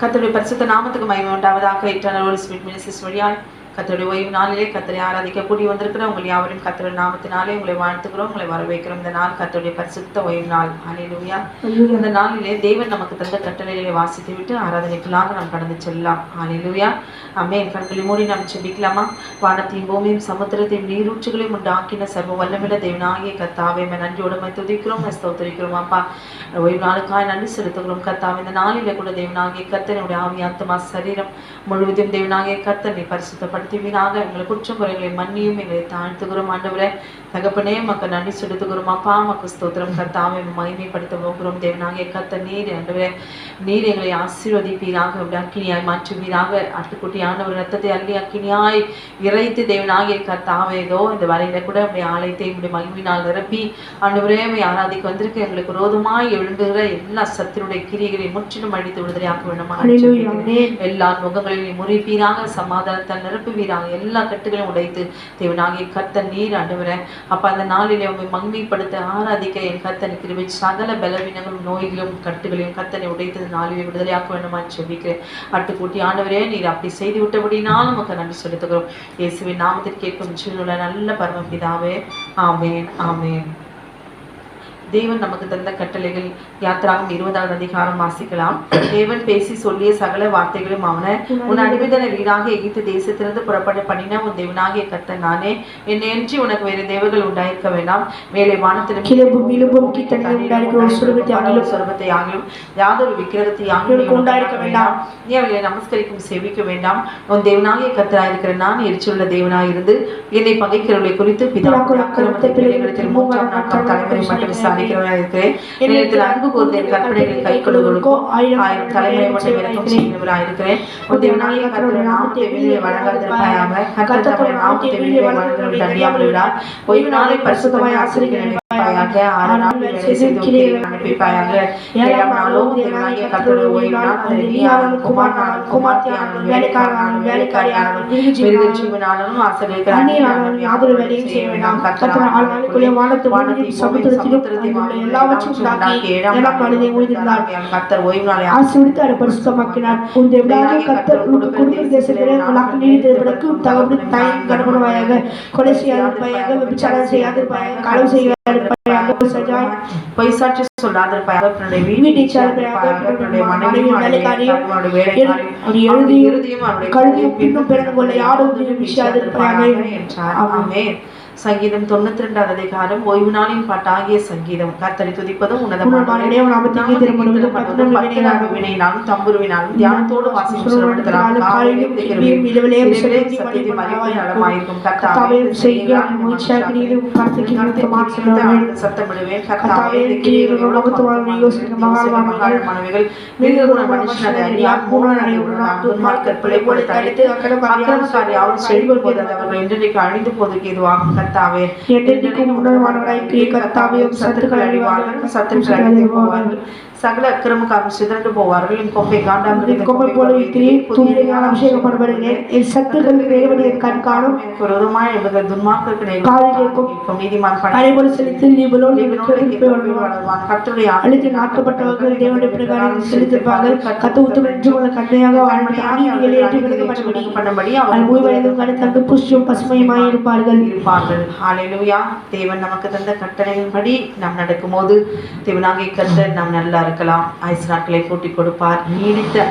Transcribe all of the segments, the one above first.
கர்த்தருடைய பரிசுத்த நாமத்துக்கு மகிமை உண்டாவதாக. இன்டர்னல் ஹோலி ஸ்பிரிட் மினிஸ்ட்ரிஸ் வழியாய் கர்த்தருடைய ஓய்வு நாளிலே கர்த்தரை ஆராதிக்க கூடி வந்திருக்கிற உங்கள் யாவரையும் கர்த்தருடைய நாமத்தினாலே உங்களை வாழ்த்துக்கிறோம், உங்களை வரவேற்கிறோம். இந்த நாள் கர்த்தருடைய பரிசுத்த ஓய்வு நாள். ஹல்லேலூயா. இந்த நாளிலே தேவன் நமக்கு தந்த கட்டளைகளை வாசித்து விட்டு ஆராதனைக்குள்ளாக நாம் கடந்து செல்லலாம். ஹல்லேலூயா. ஆமென். கண்களை மூடி நாம் ஜெபிக்கலாமா? வானத்தையும் பூமியும் சமுத்திரத்தையும் நீரூற்றுகளையும் உண்டாக்கின சர்வ வல்லமையுள்ள தேவனாகிய கர்த்தாவே, நன்றியோடு துதிக்கிறோம், ஸ்தோத்திரிக்கிறோம். அப்பா, ஓய்வு நாளுக்காய் நன்றி செலுத்துகிறோம் கர்த்தாவே. இந்த நாளிலே கூட தேவனாகிய கர்த்தனுடைய ஆவி ஆத்துமா சரீரம் முழுவதும் தேவனாகிய கர்த்தனை பரிசுத்தப்படுத்துவீராக. எங்களை குற்றம் குறைகளை மன்னியும், எங்களை தாழ்த்துகிறோம். ஆண்டவரே தகப்பனே, மக்கள் நன்றி செலுத்துகிறோம். அப்பா, மக்கு ஸ்தோத்திரம் கர்த்தாவே, மகிமைப்படுத்த போகிறோம். தேவனாகிய கர்த்தர் நீர் ஆண்டவரே, நீர் எங்களை ஆசீர்வதிப்பீராக, அக்கினியாய் மாற்றுவீராக. ஆட்டுக்குட்டி ஆண்டவர் ரத்தத்தை அள்ளி அக்கினியாய் இறைத்து தேவனாகிய கர்த்தாவே, ஏதோ இந்த வரையில கூட அப்படி ஆலயத்தை இப்படி மகிழ்வினால் நிரப்பி ஆண்டவரே ஆராதிக்க வந்திருக்க எங்களுக்கு விரோதமாய் எழுந்துகிற எல்லா சத்தினுடைய கிரியைகளை முற்றிலும் அழித்து விடுதலையாக்க வேண்டுமா? எல்லா முகங்களையும் முறிப்பீராக, சமாதானத்தை நிரப்புவீராக, எல்லா கட்டுகளையும் உடைத்து தேவனாகிய கர்த்தர் நீர் ஆண்டவரே அப்ப அந்த நாளிலே உண்மை மகிமைப்படுத்த ஆராதிக்க என் கர்த்தனை கிருபை சகல பலவீனங்களும் நோய்களும் கட்டுகளையும் கர்த்தனை உடைத்தது நாளிலே விடுதலையாக்க வேண்டுமா ஜெபிக்கிறேன். அட்டுக்கூட்டி ஆண்டவரே நீர் அப்படி செய்து விட்டபடினாலும் நமக்கு நன்றி செலுத்துகிறோம். இயேசுவின் நாமத்தில் கேட்கும் ஜீவனுள்ள நல்ல பரமபிதாவே, ஆமென், ஆமென். தேவன் நமக்கு தந்த கட்டளைகள். யாத்திராகம் 20வது அதிகாரம் வாசிக்கலாம். தேவன் பேசி சொல்லிய சகல வார்த்தைகளும் அவன, உன் அடிமைதன வீடாக எகிப்து தேசத்திலிருந்து புறப்பட பண்ணின உன் தேவனாகிய கர்த்தர் நானே. என்னையன்றி உனக்கு வேறு தேவர்கள் உண்டாயிருக்க வேண்டாம். மேலே வானத்திலும் சொர்க்கத்தை ஆகிலும் யாதொரு விக்கிரகத்தை ஆகிலும் உண்டாயிருக்க வேண்டாம். நீ அவர்களை நமஸ்கரிக்கும் சேவிக்க வேண்டாம். உன் தேவனாகிய கர்த்தராயிருக்கிற நான் எரிச்சுள்ள தேவனாயிருந்து என்னை பகைக்கிறவர்களை குறித்து பிதாக்கள் அக்கிரமத்தை பிள்ளைகளிடத்தில் 3ஆம் நாட்கள் தலைமுறை மட்டும் விசாரிக்கிறேன். அன்பு கூர்ந்த கற்பனைகளை கை கொள்ளுவதற்கோ 1000 தலைமுறை மட்டும் இறக்கம் செய்கிறவராயிருக்கிறேன். உன் தேவனாகிய கர்த்தருடைய நாமத்தை வெளியே வழங்காதிருப்பாயாக. கர்த்தர் தம்முடைய நாமத்தை வெளியே வழங்குகிறவர்களை தண்டியாமல் விடார். ஓய்வு நாளை பரிசுத்தமாய் ஆசரிக்க நினைப்பாயாக. 6 நாள் வேலை செய்து அனுப்பிப்பாயாக. 7ஆம் நாளோ தேவனாகிய கர்த்தருடைய ஓய்வு நாள். அதில் நீயானாலும் குமாரனானாலும் குமார்த்தியானாலும் வேலைக்காரனானாலும் வேலைக்காரியானாலும் மிருக ஜீவனானாலும் ஆசரிக்கிறான் யாதொரு வேலையும் செய்ய வேண்டாம். கர்த்தர் 6 நாளுக்குள்ளே வானத்தையும் சமுத்திரத்தையும் எல்லாவற்றையும் உண்டாக்கி 7ஆம் நாளிலே ஓய்ந்திருந்தார். கர்த்தர் ஓய்வு நாளை ஆசீர்வதித்து அதை பரிசுத்தமாக்கினார். உன் தேவனாகிய கர்த்தர் உனக்கு கொடுக்கிற தேசத்திலே உனக்கு நீடித்திருப்பதற்கு தகப்பனை தாயின் கணவனாயாக, கொலை செய்யாதிருப்பாயாக, விபச்சாரம் செய்யாதிருப்பாயாக, களவு செய்யாதிருப்பாயாக, பொய் சாட்சி சொல்லாதிருப்பாயாக, தன்னுடைய பின்னும் பிறந்து கொள்ள யாரும் விஷயாதிருப்பாயாக என்றார். ஆமென். சங்கீதம் 92வது அதிகாரம் ஓய்வு நாளின் பாட்டாகிய சங்கீதம். கர்த்தரை துதிப்பதும் உன்னதமான தம்புருவினாலும் தியானத்தோடு வாசிக்கும் சத்தமிடுவேன். அழிந்து போவதற்கு எதுவாகும் கர்த்தாவே. என்றைக்கும் உணர்வானவராய் கர்த்தாவே, சத்துருக்கள் அழிவார்கள், சத்துருக்கள் அழிந்து போவார்கள், சகல அக்கிரமக்காரர்கள் சிதறண்டு போவார்கள். என் கொம்பை காண்டாமிருக கொம்பை போல தூய்மையான அபிஷேகப்படுகிறேன். என் சத்துருக்கள் தேவனுடைய கண் காணும். எனக்கு விரோதமாய் எழுதுகிற துன்மார்க்கருக்கு காலிலேக்கும் நீதிமான் படைபோல செலுத்தி நீபலோடு வளர்வான். கர்த்தருடைய அழித்து நாட்கப்பட்டவர்கள் தேவனுடைய பிரகாரம் செலுத்திருப்பார்கள். கர்த்தர் உத்தமன் என்று உள்ள கண்ணையாக பண்ணும்படி அவர்கள் மூவரையும் கருத்தங்கு புஷ்டும் பசுமையுமாய் இருப்பார்கள். ஹல்லேலூயா. தேவன் நமக்கு தந்த கட்டளையின்படி நாம் நடக்கும்போது தேவனாகிய கர்த்தர் நாம் நல்லா இருக்கலாம். ஆயுசு நாட்களை கூட்டி கொடுப்பார். நீடித்த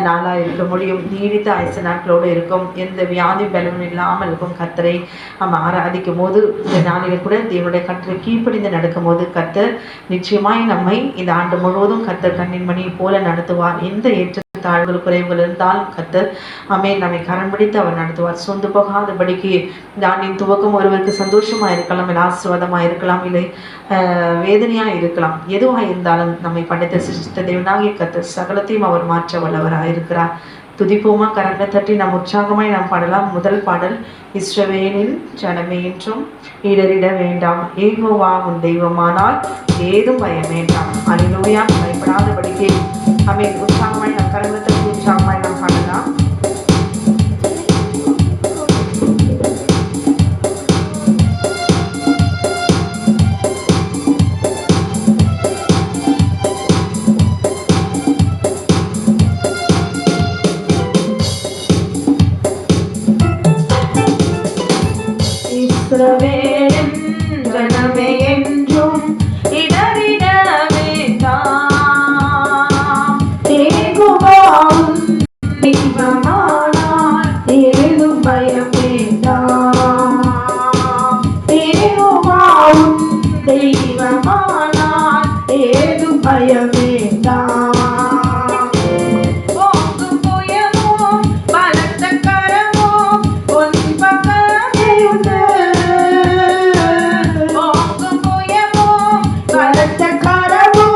நாளா இருக்க முடியும். நீடித்த ஆயுசு நாட்களோடு இருக்கும். எந்த வியாதி பலனும் இல்லாமல் இருக்கும். கர்த்தரை நம்ம ஆராதிக்கும் போது இந்த நாளில் கூட தேவனுடைய கட்டளை கீழ்ப்படிந்து நடக்கும் போது கர்த்தர் நிச்சயமாய் நம்மை இந்த ஆண்டு முழுவதும் கர்த்தர் கண்ணின் மணியை போல நடத்துவார். எந்த ஏற்ற தாழ்வுகள் குறைவுகள் இருந்தாலும் கர்த்தர் ஆமென் நம்மை கரம் பிடித்து அவர் நடத்துவார். சொந்து போகாதபடிக்கு இந்த ஆண்டின் துவக்கம் ஒருவருக்கு சந்தோஷமா இருக்கலாம், இல்லை ஆசீர்வாதமா இருக்கலாம், இல்லை வேதனையா இருக்கலாம். எதுவாக இருந்தாலும் நம்மை படைத்த சிருஷ்டித்த தேவனாகிய கர்த்தர் சகலத்தையும் அவர் மாற்ற வல்லவராயிருக்கிறார். துதிப்போமா? கரங்களை தட்டி நாம் உற்சாகமாய் நாம் பாடலாம். முதல் பாடல், இஸ்ரவேலின் ஜனமே என்றும் இடறிட வேண்டாம், யெகோவா உன் தெய்வமானால் ஏதும் பயம் வேண்டாம். அல்லேலூயா. பயப்படாதபடிக்கு ஆமென் உற்சாகமாய் நாம் கரங்களை தட்டி உற்சாகமாய் நாம் பாடலாம். ஏகுவாவும் தெய்வமானால் ஏதும் பயம் வேண்டாம். ஏகுவாவும் தெய்வமானால் ஏதும் பயம் வேண்டாம். ஓங்கும் புயமோ பலத்த கரமோ உன் பக்கமே உண்டு. ஓங்கும் புயமோ பலத்த கரமோ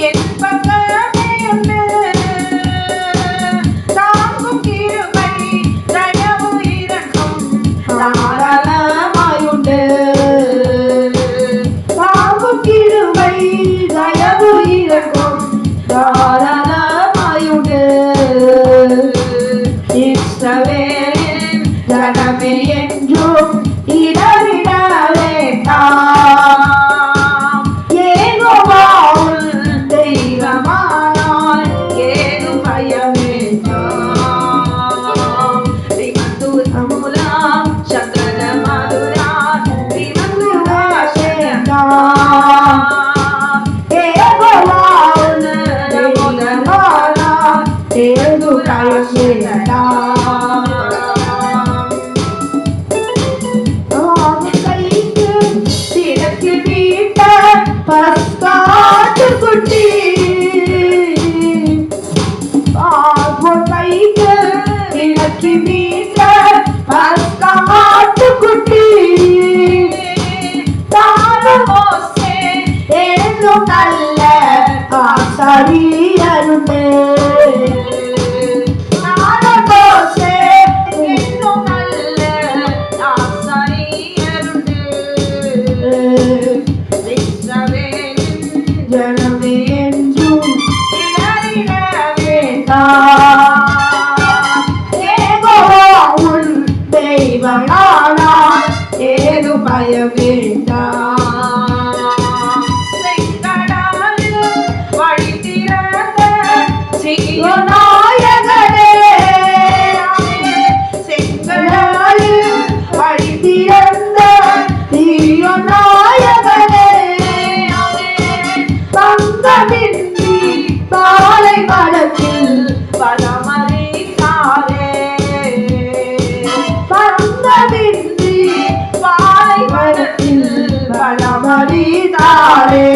என் பக்கமே உண்டு. தாங்கும் கிருபை தயவு இரக்கம் தாராளமாயுண்டு. தாங்கும் கிருபை தயவு இரக்கம் தாராளமாயுண்டு. இஸ்ரவேலின் ஜனமே என்றும் இடறிட வேண்டாம். யெகோவாவுன் தெய்வமானால் ஏதும் பயம் வேண்டாம். திமந்துரமுலா சங்கர மதுரா திமந்துரா சேந்தாம். யெகோவாவுன் தெய்வமானால் ஏதும் பயம் வேண்டாம். பஸ்காட்டுக்குட்டி கைக்கு இலக்கி மீட்ட பஸ்காட்டுக்குட்டி தானமோசே ஏதும் நல்ல ஆசாரியருண்டு. தானமோசே ஏதும் நல்ல ஆசாரியருண்டு. ஜனமே என்றும் இடறிட வேண்டாம். யெகோவாவுன் தெய்வமானால் ஏதும் பயம் வேண்டாம். செங்கடலில் வழி திறந்த சீயோன் நாயகனே. செங்கடலில் வழி திறந்த சீயோன் நாயகனே. பங்கமின்றி பாலை வனத்தில் பரமரித்தாரே. பங்கமின்றி பாலை வனத்தில் பரமரித்தாரே.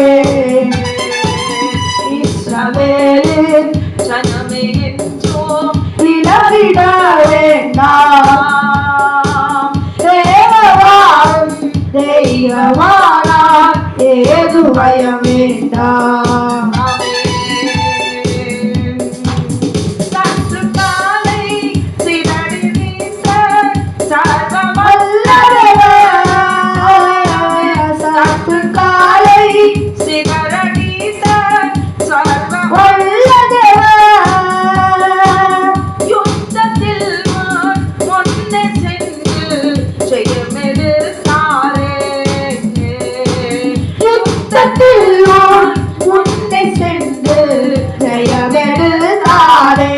இஸ்ரவேலின் ஜனமே என்றும் இடறிட வேண்டாம். யெகோவாவுன் தெய்வமானால் ஏதும் பயம் வேண்டாம். சத்துருக்களை சிதறடித்த சர்வ வல்லவர். சத்துருக்களை சிதறடித்த சர்வ வல்லவர். யுத்தத்தில் முன்னே சென்று ஜெயமெடுத்தாரே. யுத்தத்தில் முன்னே சென்று ஜெயமெடுத்தாரே.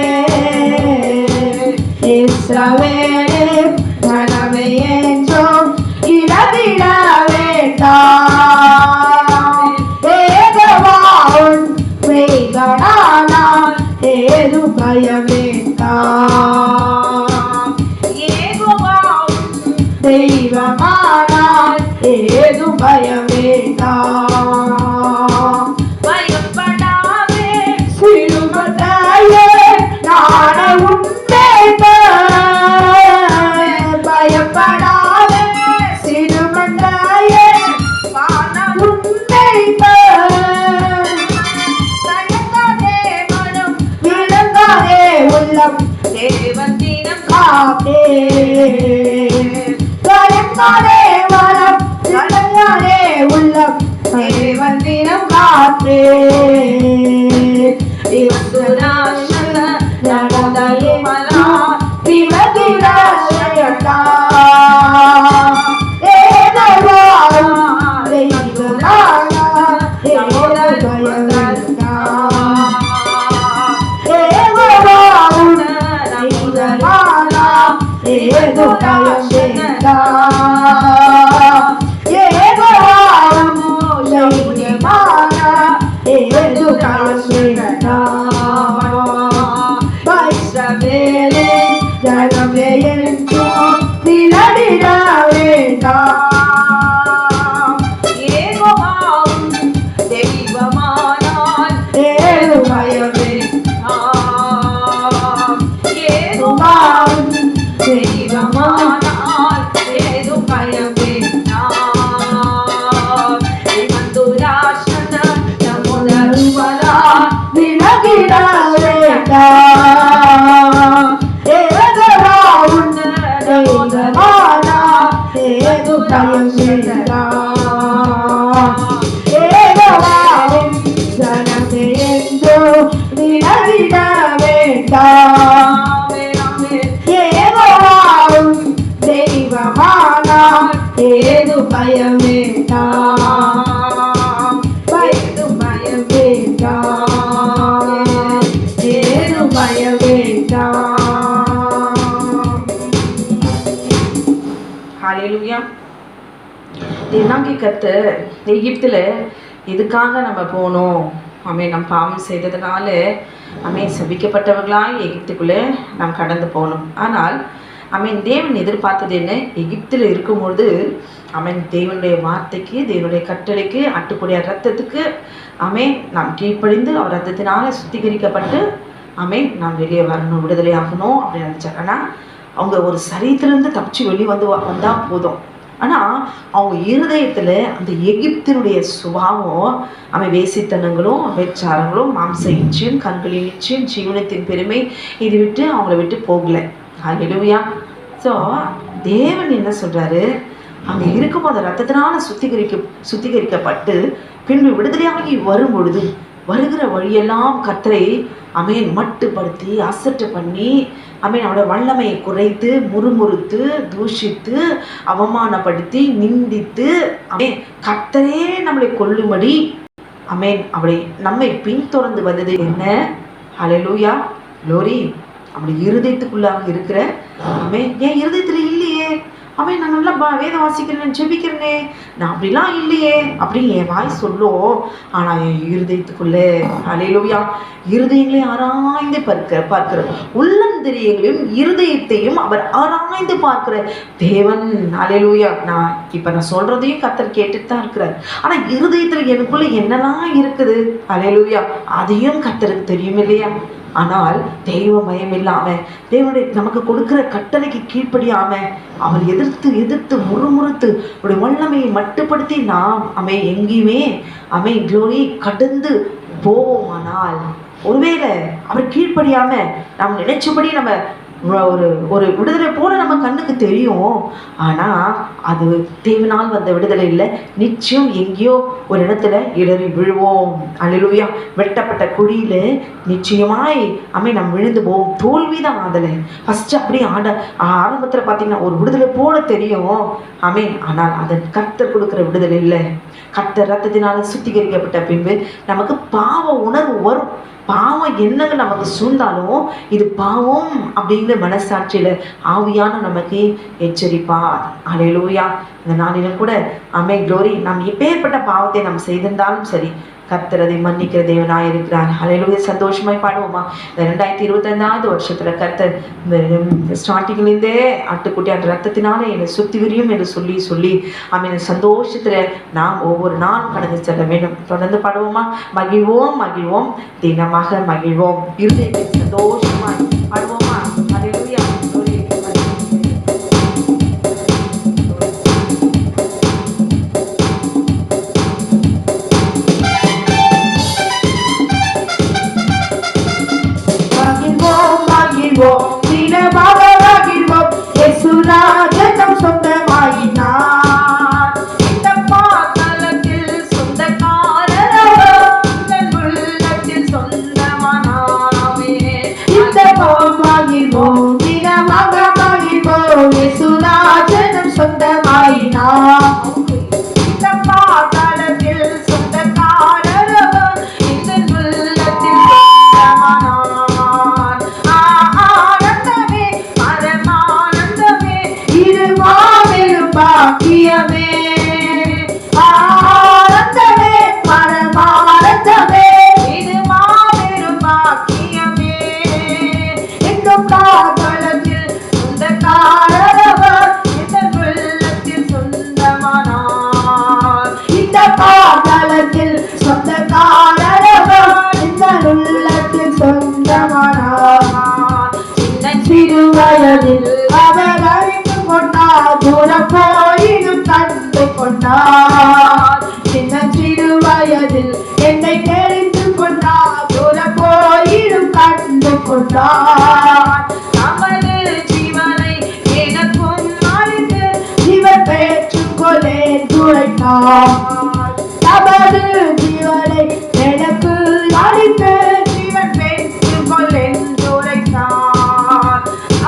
இஸ்ரவேலின் ஜனமே என்றும் இடறிட வேண்டாம். யெகோவாவுன் தெய்வமானால் ஏதும் பயம் வேண்டாம். யெகோவாவுன் தெய்வமானால் ஏதும் பயம் வேண்டாம். பயப்படாதே சிறுமத்தாயே நாட உண்டே. பயப்படாதே சிறுமத்தாயே வான உண்டே. தயங்காதே மனம் விளங்காதே உள்ளம் தேவன் தினம் காத்தே. தயங்காதே மனம் விளங்காதே உள்ளம் தேவன் தினம் காத்தே. திவசுராசன ஜனதயே மலா திவதிராசயதா. யெகோவாவுன் தெய்வமானால் ஏதும் பயம் வேண்டாம். யெகோவாவுன் தெய்வமானால் ஏதும் பயம் வேண்டாம். யெகோவாவுன் தெய்வமானால் ஏதும் பயம் வேண்டாம். ஏகவா உன்னதமானா ஏது பயம் வேண்டா ஏகவாவும் ஜனமே என்றோ நினைவிட வேண்டாம் ஏகவாவும் தெய்வமானா ஏது பயம் வேண்டாம் ஏது பயம் வேண்டாம் ஏது பயம் வேண்டாம். ஹல்லேலூயா. தேவனாகிய கர்த்தர் எகிப்துல எதுக்காக நம்ம போனோம்? நம்ம பாவம் செய்ததுனால சபிக்கப்பட்டவர்களாய் எகிப்துக்குள்ளே நாம் கடந்து போனோம். ஆனால் தேவன் எதிர்பார்த்தது என்ன? எகிப்தில் இருக்கும்பொழுது தேவனுடைய வார்த்தைக்கு, தேவனுடைய கட்டளைக்கு, அட்டுக்குடைய ரத்தத்துக்கு நாம் கீழ்ப்படிந்து அவர் ரத்தத்தினால சுத்திகரிக்கப்பட்டு நாம் வெளியே வரணும், விடுதலை ஆகணும் அப்படின்னு நினச்சார். ஆனால் அவங்க ஒரு சரீரத்திலிருந்து தப்பிச்சு வெளியே வந்தால் போதும். ஆனால் அவங்க இருதயத்தில் அந்த எகிப்தினுடைய சுபாவம் வேசித்தனங்களும் வேச்சாரங்களும் மாம்ச இச்சையும் கண்களின் இச்சையும் ஜீவனத்தின் பெருமை இது விட்டு அவங்கள விட்டு போகலை. ஹல்லேலூயா. ஸோ தேவன் என்ன சொல்கிறாரு? அங்கே இருக்கும்போது ரத்தத்தினால சுத்திகரிக்கப்பட்டு பின்பு விடுதலையாகி வரும் பொழுது வருகிற வழியெல்லாம் கர்த்தரை மட்டுப்படுத்தி அசட்டை பண்ணி அவனோட வல்லமையை குறைத்து முறுமுறுத்து தூஷித்து அவமானப்படுத்தி நிந்தித்து கர்த்தரே நம்மளை கொல்லும்படி அவளை நம்மை பின்தொடர்ந்து வந்தது என்ன? ஹல்லேலூயா, க்ளோரி. அப்படி இருதயத்துக்குள்ளாக இருக்கிற என் இருதயத்துல இல்லையே, நான் நல்லா வேதம் வாசிக்கிறேன், ஜெபிக்கிறேனே, நான் அப்படிலாம் இல்லையே அப்படின்னு என் வாய் சொல்லும். ஆனால் என் இருதயத்துக்குள்ளே ஹல்லேலூயா இருதயங்களை ஆராய்ந்து பார்க்கிற உள்ளந்தரியங்களையும் இருதயத்தையும் அவர் ஆராய்ந்து பார்க்கிற தேவன். ஹல்லேலூயா. நான் சொல்றதையும் கர்த்தர் கேட்டுட்டு தான் இருக்கிறார். ஆனால் இருதயத்தில் எனக்குள்ள என்னெல்லாம் இருக்குது ஹல்லேலூயா அதையும் கர்த்தருக்கு தெரியும் இல்லையா? ஆனால் தெய்வ மயம் இல்லாம தேவனுடைய நமக்கு கொடுக்கிற கட்டளைக்கு கீழ்ப்படியாம அவர் எதிர்த்து முறுமுறுத்து அவருடைய வல்லமையை மட்டுப்படுத்தி நாம் எங்கேயுமே க்ளோரி கடந்து போவோமானால், ஒருவேளை அவர் கீழ்ப்படியாம நாம் நினைச்சபடி நம்ம ஒரு விடுதலை போல நம்ம கண்ணுக்கு தெரியும். ஆனால் அது தேவனால் வந்த விடுதலை இல்லை. நிச்சயம் எங்கேயோ ஒரு இடத்துல இடறி விழுவோம். அல்லேலூயா. வெட்டப்பட்ட குழியில நிச்சயமாய் நம்ம விழுந்து போவோம். தோல்விதான் அதில் ஃபர்ஸ்ட் அப்படியே ஆரம்பத்தில் பார்த்தீங்கன்னா ஒரு விடுதலை போல தெரியும். ஆனால் அதன் கர்த்தர் கொடுக்குற விடுதலை இல்லை. கர்த்தர் ரத்தத்தினால சுத்திகரிக்கப்பட்ட பின்பு நமக்கு பாவ உணர்வு வரும். பாவம் என்னங்க நமக்கு சூழ்ந்தாலும் இது பாவம் அப்படிங்கிற மனசாட்சியில ஆவியான நமக்கு எச்சரிப்பார். ஹல்லேலூயா. இந்த நாளிலும் கூட க்ளோரி நாம் எப்பேற்பட்ட பாவத்தை நாம் செய்திருந்தாலும் சரி கர்த்தர் அதை மன்னிக்கிற தேவனாய் இருக்கிறார். ஹல்லேலூயா. சந்தோஷமாய் பாடுவோமா? இந்த 2025 வருஷத்துல கர்த்தர் இந்த ஸ்டார்டிங்லேருந்தே ஆட்டுக்குட்டி அந்த ரத்தத்தினால என்னை சுத்தி விரியும் என்று சொல்லி சந்தோஷத்துல நாம் ஒவ்வொரு நாளும் கடந்து செல்ல வேண்டும். தொடர்ந்து பாடுவோமா? மகிழ்வோம் தினமாக மகிழ்வோம். இருதயத்தில் சந்தோஷமாய் பாடுவோமா? ஹல்லேலூயா. தினமாக மகிழ்வோம். இயேசுராஜனம் சொந்தமாயினார். இந்த பாதலத்தில் சொந்தக்காரர் உள்ளத்தில் சொந்தமானாமே. இந்த மகிழ்வோம். தினமாக மகிழ்வோம். இயேசுராஜனம் சொந்தமாயினார். இந்த பாதலத்தில் சொந்தக்காரர் உள்ளத்தில் சொந்தமானார். பாக்கியமே ஆனந்தமே பரமானந்தமே இது மாபெரும் பாக்கியமே. கொண்டார். தமது ஜீவனை எனக்கும் அளித்து ஜீவன் பெற்றுக்கொள்ளேன் உரைத்தார். தமது ஜீவனை எனக்கு அளித்து ஜீவன் பெற்றுக்கொள்ளேன் உரைத்தார்.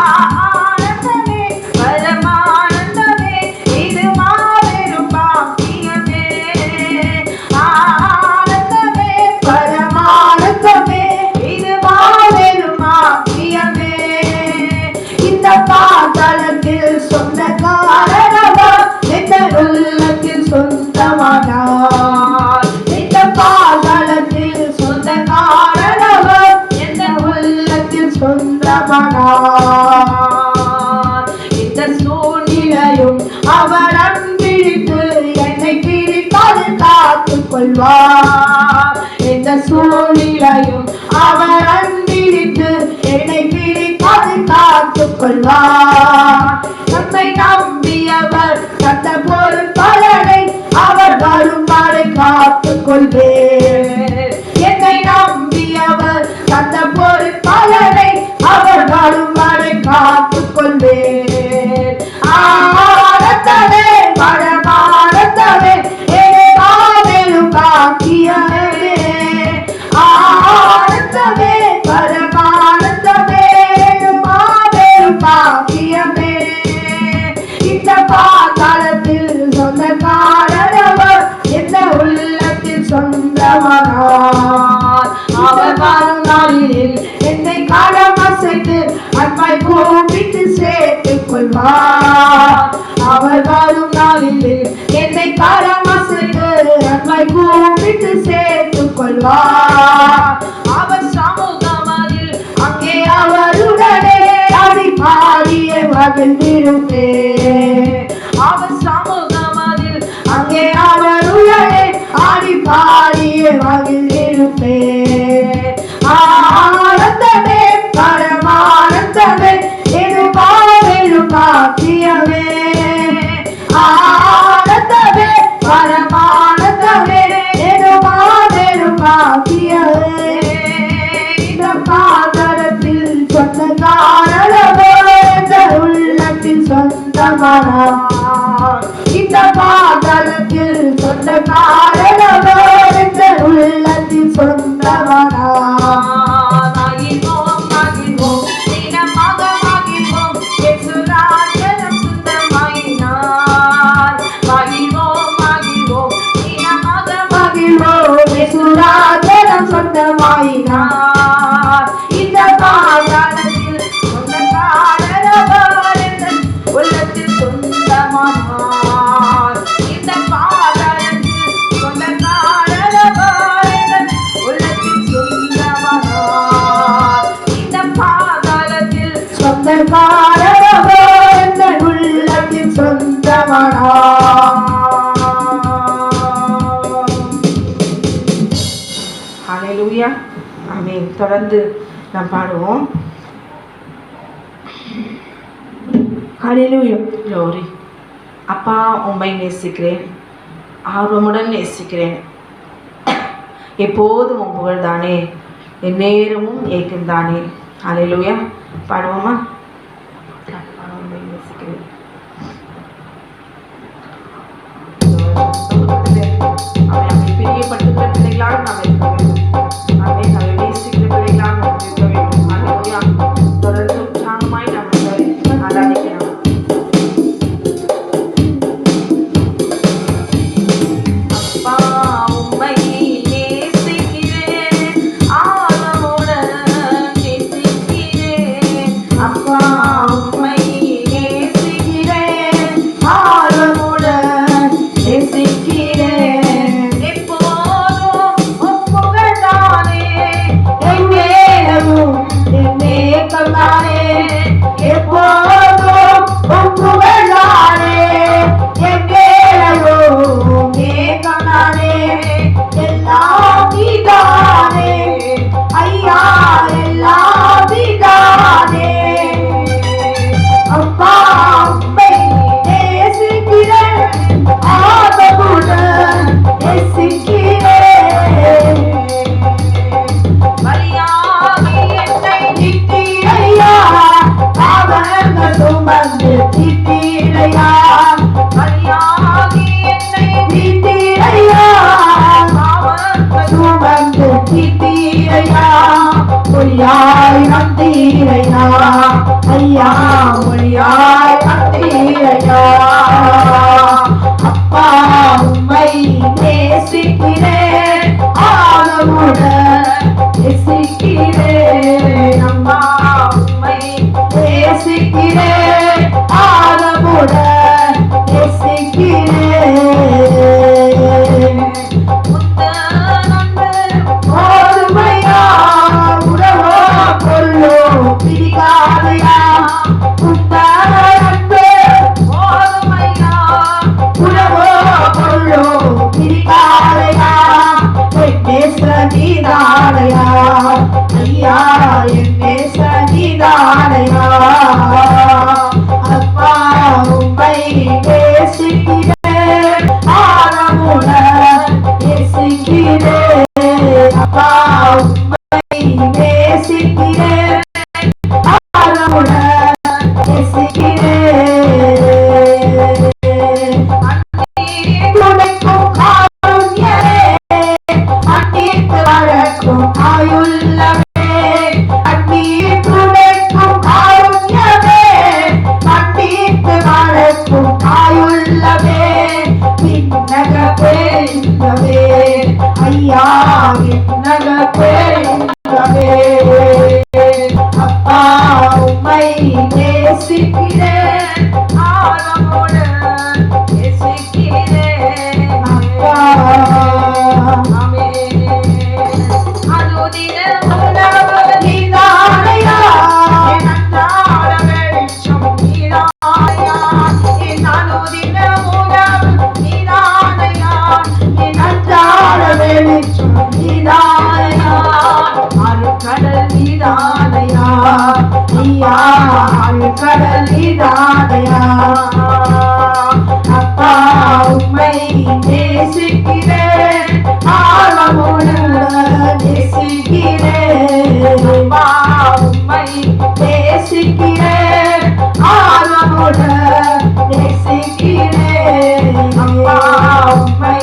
ஆனந்தமே பரமானந்தமே இது மாபெரும் பாக்கியமே. ஆனந்தமே பரமானந்தமே இது மாபெரும் பாக்கியமே. இந்த பாதாளத்தில் சொந்தக்காரனவர் இந்த உள்ளத்தில் சொந்தமானார். இந்த பாதாளத்தில் சொந்தக்காரனவர் இந்த உள்ளத்தில் சொந்தமானார். இந்த சூழ்நிலையும் அவர் அன்பிழித்து என்னை பிரிக்காது காத்துக் கொள்வார். இந்த சூழ்நிலையும் அவர் அன்பிழித்து என்னை பிரிக்காது காத்துக் கொள்வார். நம்மை நம்பியவர் தந்த பொருள் பலனை அவர் வரும் வரை காத்துக் கொள்வேன். என்னை நம்பியவர் தந்த பொருள் பலனை அவர் வரும் வரை காத்துக் கொள்வேன். ஆனந்தமே பரமானந்தமே மாபெரும் பாக்கியமே. ஆனந்தமே பரமானந்தமே மாபெரும் பாக்கியமே. இந்த பாதாளத்தில் சொந்தக்காரனவர் எந்த உள்ளத்தில் சொந்தமானார். அவர் வரும் நாளில் என்னை காலம் அசைத்து அன்பாய் கூப்பிட்டு சேர்த்துக் கொள்வார். அவர் வரும் நாளில் என்னை காலம் அசைத்து அன்பாய் கூப்பிட்டு சேர்த்துக் கொள்வார். அவர் சமூகமதில் அங்கே அவருடனே அடி பாடிய மகிழ்ந்திருப்பேன். அவர் சமூகமதில் அங்கே அவருடனே ஆடி பாடிய மகிழ்ந்திருப்பேன். ஆனந்தமே பரமானந்தமே இது மாபெரும் பாக்கியமே. ஆனந்தமே பரமானந்தமே இது மாபெரும் பாக்கியமே. இந்த பாதரத்தில் சொந்தக்காரனவர் இந்த உள்ளத்தில் சொந்தமானார். இந்த பாதரத்தில் சொந்தக்காரனவர் இந்த உள்ளத்தில் சொந்தமானார். மகிழ்வோம் மகிழ்வோம் தினமாக மகிழ்வோம் இயேசுராஜனம் சொந்தமாயினார். மகிழ்வோம் மகிழ்வோம் தினமாக மகிழ்வோம் இயேசுராஜனம் சொந்தமாயினார். இந்த பாதாளத்தில் சொந்தக்காரனவர் இந்த உள்ளத்தில் சொந்தமானார். இந்த பாதாளத்தில் சொந்தக்காரனவர் இந்த உள்ளத்தில் சொந்தமானார். இந்த பாதாளத்தில் சொந்தக்காரனவர் இந்த உள்ளத்தில் சொந்தமானார். ஹல்லேலூயா ஆமென். தொடர்ந்து நாம் பாடுவோம். ஹல்லேலூயா glory. அப்பா உம்மை நேசிக்கிறேன், ஆர்வமுடன் நேசிக்கிறேன். எப்போதும் உன் புகழ்தானே, என் நேரமும் ஏக்கம்தானே. ஹல்லேலூயா பாடுவோமா? அப்பா உம்மை நேசிக்கிறேன். அவனை பிரியப்பட்டுள்ள பிள்ளைகளாக நாம் இருக்க வேண்டும். அவனை நேசிக்கிற பிள்ளைகளாக நாம் இருக்க வேண்டும். ஹல்லேலூயா. தொடர்ந்து உற்சாகமாய் நாம் ஆராதிக்கலாம். அப்பா உம்மை நேசிக்கிறேன், ஆர்வமுடன் நேசிக்கிறேன். அப்பா உம்மை நேசிக்கிறேன், ஆர்வமுடன் நேசிக்கிறேன். நீதானையா அப்பா உம்மை நேசிக்கிறேன் ஆழமுடன் நேசிக்கிறேன் அப்பா உம்மை நேசிக்கிறேன் ஆழமுடன் நேசிக்கிறேன் துடைக்கும் காருண்யமே அன்னித்து வளர்க்கும் ஆயுள்ளமே அன்னித் துடைக்கும் காருண்யமே அன்னித்து வளர்க்கும் ஆயுள்ளமே விண்ணக பெருங்கவே ஐயா விண்ணக பெருங்கவே அப்பா உம்மை நேசிக்கிறேன் ஆழமுடன் நேசிக்கிறேன் அப்பா அனுதின உணவு நீதானையா என் அன்றாட வெளிச்சம் நீதானையா என் அனுதின உணவு நீதானையா என் அன்றாட வெளிச்சம் நீதானையா அருட்கடல் நீதானையா ஐயா அருட்கடல் நீதானையா அப்பா உம்மை நேசிக்கிறேன் ஆழமுடன் நேசிக்கிறேன் அப்பா உம்மை நேசிக்கிறேன் ஆழமுடன் நேசிக்கிறேன் அப்பா உம்மை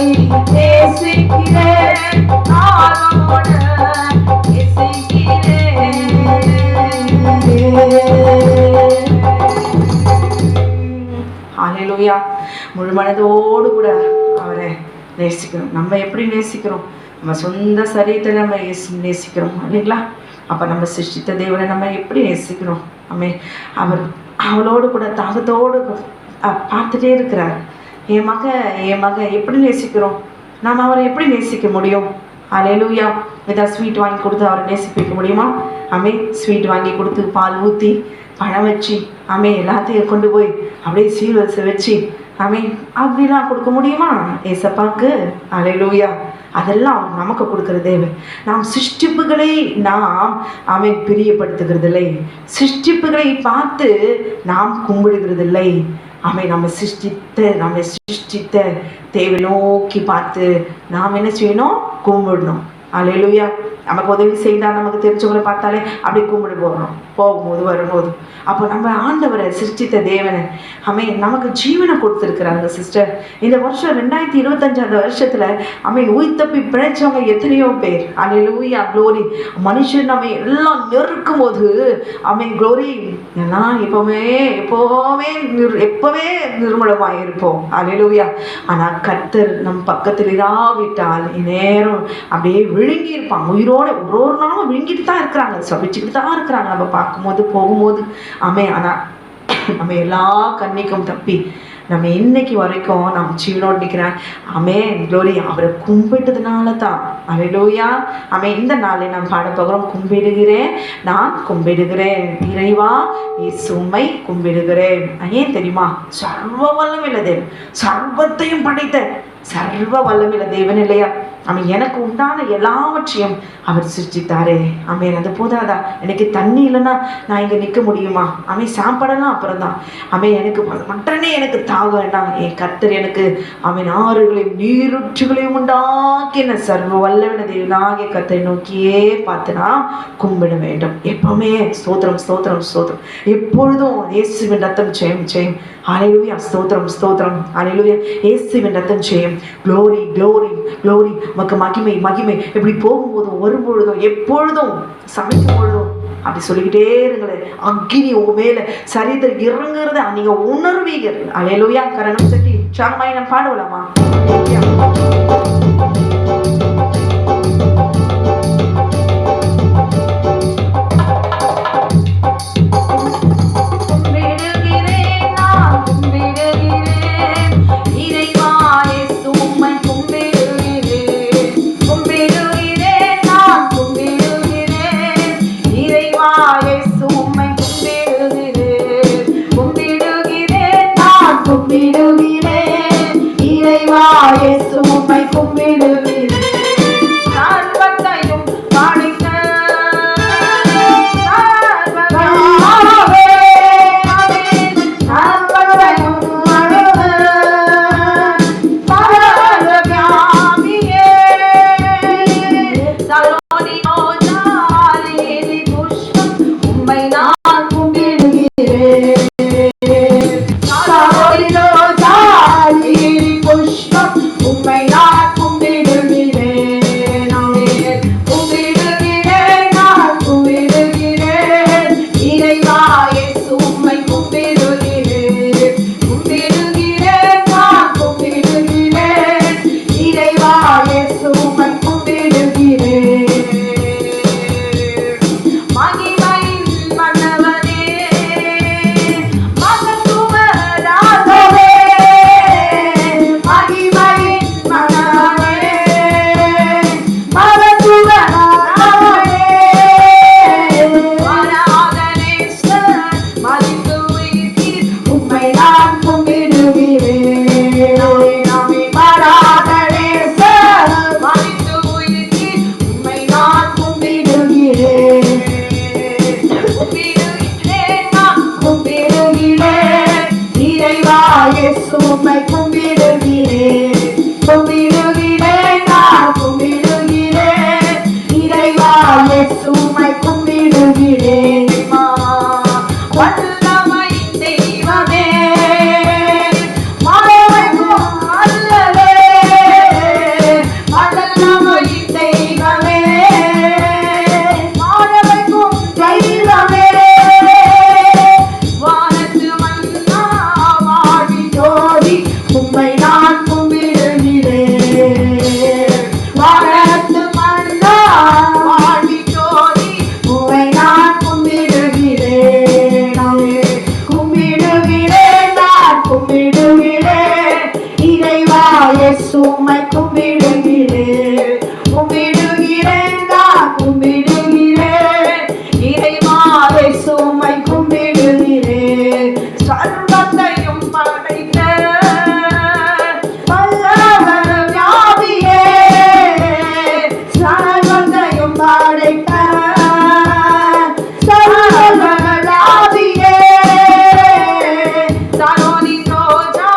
நேசிக்கிறேன் ஆழமுடன் நேசிக்கிறேன். ஹல்லேலூயா. முழு மனதோடு கூட அவரை நேசிக்கிறோம். நம்ம எப்படி நேசிக்கிறோம்? நம்ம சொந்த சரீரத்தை நம்ம நேசிக்கிறோம் இல்லைங்களா? அப்போ நம்ம சிருஷ்டித்த தேவனை நம்ம எப்படி நேசிக்கிறோம்? அவர் அவளோடு கூட தாகத்தோடு பார்த்துட்டே இருக்கிறார். என் மக எப்படி நேசிக்கிறோம்? நாம் அவரை எப்படி நேசிக்க முடியும்? ஹல்லேலூயா. ஏதாவது ஸ்வீட் வாங்கி கொடுத்து அவரை நேசிப்பிக்க முடியுமா? ஸ்வீட் வாங்கி கொடுத்து பால் ஊற்றி பழம் வச்சு எல்லாத்தையும் கொண்டு போய் அப்படியே சீர்வரிசை வச்சு அப்படிலாம் கொடுக்க முடியுமா ஏசப்பாக்கு? ஹல்லேலூயா. அதெல்லாம் அவர் நமக்கு கொடுக்கிற தேவை. நாம் சிருஷ்டிப்புகளை நாம் பிரியப்படுத்துகிறதில்லை. சிருஷ்டிப்புகளை பார்த்து நாம் கும்பிடுகிறதில்லை. நம்மை சிருஷ்டித்த தேவை நோக்கி பார்த்து நாம் என்ன செய்யணும்? கும்பிடணும். ஹல்லேலூயா. நமக்கு உதவி செய்தால் நமக்கு தெரிஞ்சவங்களை பார்த்தாலே அப்படி கும்பிடு போகும்போது வரும்போது அப்போ நம்ம ஆண்டவரை சிருஷ்டித்த தேவனை நமக்கு ஜீவனை கொடுத்துருக்குறாங்க சிஸ்டர். இந்த வருஷம் 2025 வருஷத்துல உயிர் தப்பி பிழைச்சவங்க எத்தனையோ பேர். ஹல்லேலூயா. க்ளோரி. மனுஷன் நம்ம எல்லாம் நெருக்கும் போது க்ளோரி எல்லாம் எப்பவே நிர்மலமாக இருப்போம். ஹல்லேலூயா. ஆனால் கர்த்தர் நம் பக்கத்தில் இராவிட்டால் நேரம் அப்படியே விழுங்கி இருப்பாங்க. உயிரோட ஒரு நாளும் விழுங்கிட்டு தான் இருக்கிறாங்க, சபிச்சுக்கிட்டு தான் இருக்கிறாங்க. நம்ம பார்க்கும்போது போகும்போது ஆனால் நம்ம எல்லா கண்ணிக்கும் தப்பி நம்ம இன்னைக்கு வரைக்கும் நம்ம ஜீவனோடு நிற்கிறேன். க்ளோரி. அவரை கும்பிட்டதுனால தான். ஹல்லேலூயா. இந்த நாளை நாம் பாட போகிறோம். கும்பிடுகிறேன், நான் கும்பிடுகிறேன் இறைவா இயேசுவை கும்பிடுகிறேன். ஏன் தெரியுமா? சர்வ வல்லமையுள்ள தேவன், சர்வத்தையும் படைத்த சர்வ வல்லமையுள்ள தேவன் இல்லையா? எனக்கு உண்டான எல்லாவற்றையும் அவர் சிருஷ்டித்தாரே. அது போதாதா? எனக்கு தண்ணி இல்லைன்னா நான் இங்கே நிற்க முடியுமா? சாப்பாடெல்லாம் அப்புறம் தான். எனக்கு மற்றனே எனக்கு தாகம்னா என் கர்த்தர் எனக்கு ஆறுகளையும் நீரூற்றுகளையும் உண்டாக்கின சர்வ வல்லமையுள்ள தேவனாகிய கர்த்தரை நோக்கியே பார்த்துனா கும்பிட வேண்டும். எப்பவுமே ஸ்தோத்திரம் ஸ்தோத்திரம் ஸ்தோத்திரம். எப்பொழுதும் இயேசுவின் ரத்தம் ஜெயம் ஜெயம். ஹல்லேலூயா. ஸ்தோத்திரம் ஸ்தோத்திரம். ஹல்லேலூயா. இயேசுவின் ரத்தம் ஜெயம். Glory glory glory. மக்கு மகிமை மகிமை. எப்படி போகும்போதும் வரும்பொழுதும் எப்பொழுதும் சமைக்கும் பொழுதும் அப்படி சொல்லிக்கிட்டே இருங்களேன். அக்கினி உங்க மேல சரீரத்தில் இறங்குறத நீங்க உணர்வீங்க. ஹல்லேலூயா. கரணம் சட்டி சாமாய் நான் பாடுவலாமா? கும்பிடுகிறேன் இறைவா இயேசு உம்மை இயேசுவை கும்பிடுகிறேன், கும்பிடுகிறேன், நான் கும்பிடுகிறேன். இறைவா இயேசுவை கும்பிடுகிறேன். வல்லமை தெய்வமே, மறைவைக்கும் அல்லவே, வல்லமை தெய்வமே, மறைவைக்கும் தெய்வமே. வானத்து மன்னா வாழி ஜோதி உம்மை நான் கும்பிடுகிறேன். வானத்து மன்னா வாழி ஜோதி உம்மை நான் கும்பிடுகிறேன். கும்பிடுகிறேன், நான் கும்பிடுகிறேன். இறைவா இயேசுவை கும்பிடுகிறேன், கும்பிடுகிறேன், நான் கும்பிடுகிறேன். இறைவா இயேசுவை கும்பிடுகிறேன். சர்வத்தையும் படைத்த வல்லவர் வியாபியே, சர்வத்தையும் படைத்த சர்வகலாபியே. சரோனி ரோஜா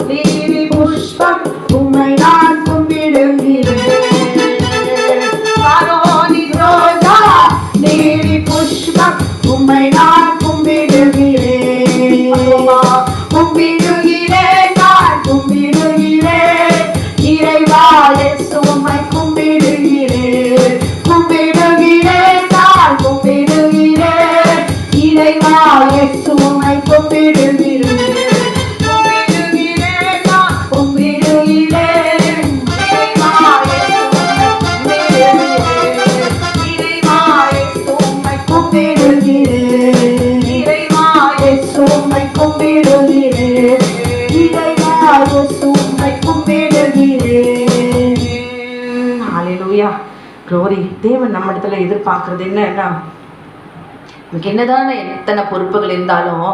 நீலி புஷ்பம் உம்மை நான் கும்பிடுகிறேன். சரோனி ரோஜா நீலி புஷ்பம் உம்மை நான் கும்பிடுகிறேன். கும்பிடுகிறேன், நான் கும்பிடுகிறேன். இறைவா இயேசுவை கும்பிடுகிறேன், கும்பிடுகிறேன், நான் கும்பிடுகிறேன். இறைவா இயேசுவை கும்பிடுகிறேன், கும்பிடுகிறேன், நான் கும்பிடுகிறேன். இறைவா இயேசுவை கும்பிடுகிறேன். இறைவா இயேசுவை கும்பிடுகிறேன். இறைவா இயேசுவை கும்பிடுகிறேன். ஹalleluya, glory. தேவன் நம்ம இடத்துல எதிர்பார்க்கறது என்னன்னா, நமக்கு என்னதான எத்தனை பொறுப்புகள் இருந்தாலும்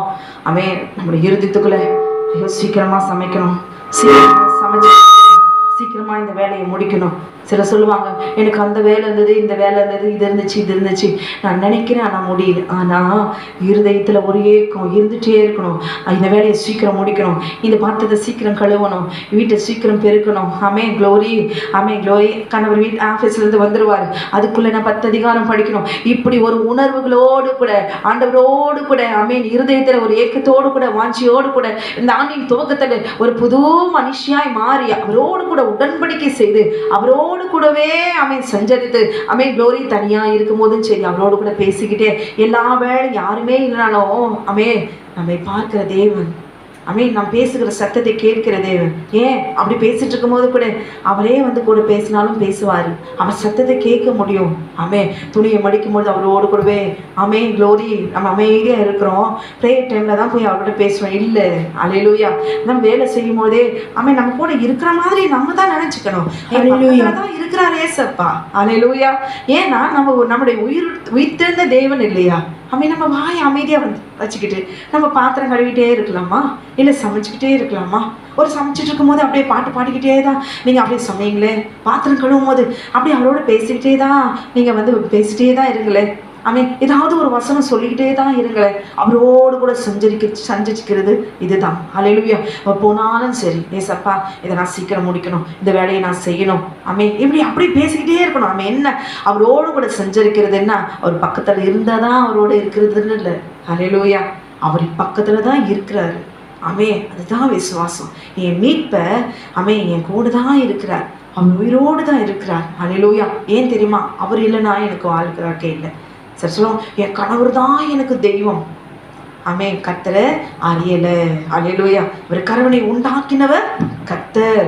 அவன் நம்முடைய இருதயத்துக்குள்ள ஐயோ சீக்கிரமா சமைக்கணும், சீக்கிரமா சமைச்சு சீக்கிரமா இந்த வேலையை முடிக்கணும். சிலர் சொல்லுவாங்க, எனக்கு அந்த வேலை இருந்தது, இந்த வேலை இருந்தது, இது இருந்துச்சு, இது இருந்துச்சு, நான் நினைக்கிறேன் ஆனால் முடியல. ஆனால் இருதயத்தில் ஒரு ஏக்கம் இருந்துகிட்டே இருக்கணும். இந்த வேலையை சீக்கிரம் முடிக்கணும், இந்த பாத்திரத்தை சீக்கிரம் கழுவணும், வீட்டை சீக்கிரம் பெருக்கணும். ஆமே க்ளோரி, ஆமே க்ளோரி. கணவர் ஆஃபீஸ்லேருந்து வந்துடுவார், அதுக்குள்ளே நான் 10 அதிகாரம் படிக்கணும். இப்படி ஒரு உணர்வுகளோடு கூட ஆண்டவரோடு கூட ஆமேன் இருதயத்தில் ஒரு ஏக்கத்தோடு கூட வாஞ்சியோடு கூட இந்த ஆண்டின் துவக்கத்தில் ஒரு புது மனுஷியாய் மாறி அவரோடு கூட உடன்படிக்கை செய்து அவரோடு கூடவே அவன் சஞ்சரித்து அவன் க்ளோரி தனியாக இருக்கும் போதும் சரி அவரோடு கூட பேசிக்கிட்டே எல்லா வேலையும் யாருமே இல்லைனாலும் நம்மை பார்க்கிற தேவன், நாம் பேசுகிற சத்தத்தை கேட்கிற தேவன். ஏன் அப்படி பேசிட்டு இருக்கும் போது கூட அவரே வந்து கூட பேசினாலும் பேசுவார், அவர் சத்தத்தை கேட்க முடியும். துணியை மடிக்கும் போது அவரோடு கூடவே க்ளோரி நம்ம அமைதியாக இருக்கிறோம். ப்ரேயர் டைமில் தான் போய் அவர்கிட்ட பேசுவோம். இல்லை அல்லேலூயா, நம்ம வேலை செய்யும் போதே நம்ம கூட இருக்கிற மாதிரி நம்ம தான் நினச்சிக்கணும், தான் இருக்கிறார் ஏசப்பா. அல்லேலூயா. ஏன்னா நம்முடைய உயிர்த்தெழுந்த தேவன் இல்லையா? நம்ம வாயை அமைதியாக வந்து வச்சுக்கிட்டு நம்ம பாத்திரம் கழுவிட்டே இருக்கலாமா, இல்லை சமைச்சிக்கிட்டே இருக்கலாமா? ஒரு சமைச்சிட்டு இருக்கும் போது அப்படியே பாட்டு பாடிக்கிட்டே தான் நீங்கள் அப்படியே சமைங்களே, பாத்திரம் கழுவும் போது அப்படியே அவரோட பேசிக்கிட்டே தான் நீங்கள் வந்து பேசிகிட்டே தான் இருங்களே. ஏதாவது ஒரு வசனம் சொல்லிக்கிட்டே தான் இருங்களேன். அவரோடு கூட சஞ்சரிக்கிறது இதுதான். அல்லேலூயா. போனாலும் சரி ஏசப்பா இதை நான் சீக்கிரம் முடிக்கணும், இந்த வேலையை நான் செய்யணும். இப்படி அப்படி பேசிக்கிட்டே இருக்கணும். என்ன அவரோடு கூட சஞ்சரிக்கிறது என்ன? அவர் பக்கத்தில் இருந்தால் தான் அவரோட இருக்கிறதுன்னு இல்லை. அல்லேலூயா. அவர் பக்கத்தில் தான் இருக்கிறாரு. அதுதான் விசுவாசம். என் மீட்ப என் கூட தான் இருக்கிறார், அவர் உயிரோடு தான் இருக்கிறார். அல்லேலூயா. ஏன் தெரியுமா? அவர் இல்லைன்னா எனக்கு வாழ்க்கை இல்லை. சரி சொல்லுவோம், என் கணவர் தான் எனக்கு தெய்வம். கர்த்தரை அறியல. அல்லேலூயா. ஒரு கணவனை உண்டாக்கினவர் கர்த்தர்.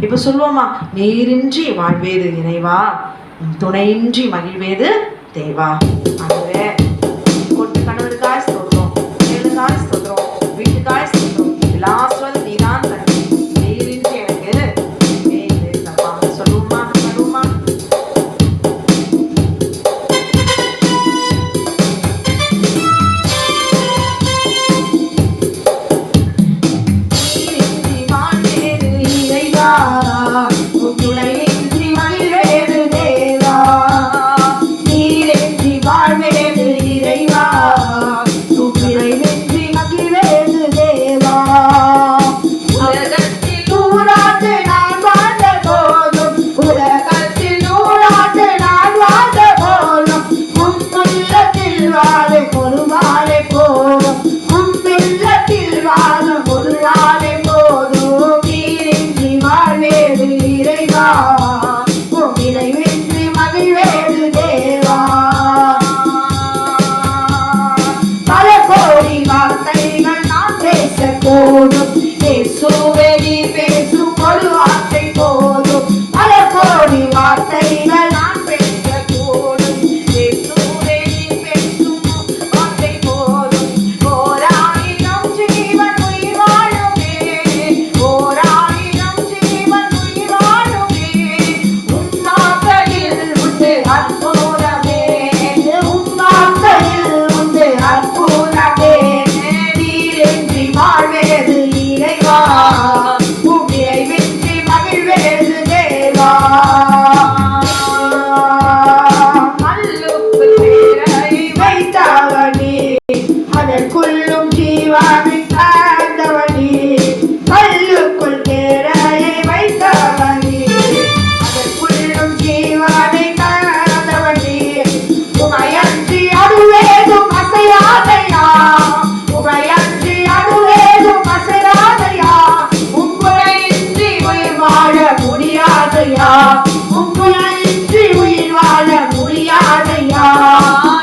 இப்ப சொல்லுவோமா, நீரின்றி வாழ்வேது இறைவா, துணையின்றி மகிழ்வேது தேவா. அதுவே கொட்டு கணவருக்காய் ஸ்தோத்திரம், ஏழுக்காய் ஸ்தோத்திரம், வீட்டுக்காய் ஸ்தோத்திரம், எல்லா சொல்லும் நீதான் தனி, நீரின்றி எனக்கு சொல்லுவோமா சொல்லுவோமா. நீரின்றி வாழ்வேது தேவா, நீரின்றி வாழ்வேது ஒரு நாளே போதும் உள்ளத்தில் வாழும் ஒரு நாளே போதும் நீரின்றி வாழ்வேது இறைவா நிறைவேற்றி மகிழ்வேது தேவா பல கோடி வார்த்தைகள் நான் பேசக்கூடும் இயேசுவே நீ பேசும் ஒரு வார்த்தை போதும் பல கோடி வார்த்தைகள் நான் பேசக்கூடும் இயேசுவே நீ பேசும் வார்த்தை போதும் ஓராயிரம் ஜீவன் உயிர் வாழுமே ஓராயிரம் ஜீவன் உயிர் வாழுமே உன்னாக்கையில் உண்டு அற்புதமே உன்னாக்கையில் உண்டு அற்புதமே நீரின்றி வாழ்வேது இறைவா உம்மியை வெற்றி மகிழ்வேது தேவா கல்லுக்குள் பேரை வைத்தவனே அதற்குள்ளும் ஜீவனை தந்தவனே கல்லுக்குள் பேரையை வைத்தவனே அதற்குள்ளும் ஜீவனை தந்தவனே உமையன்றி அருவேதும் அசையாதையா உமையன்றி அருவேதும் அசையாதையா உங்களையின்றி உயிர் வாழ முடியாதையா உங்களையின்றி உயிர் வாழ முடியாதையா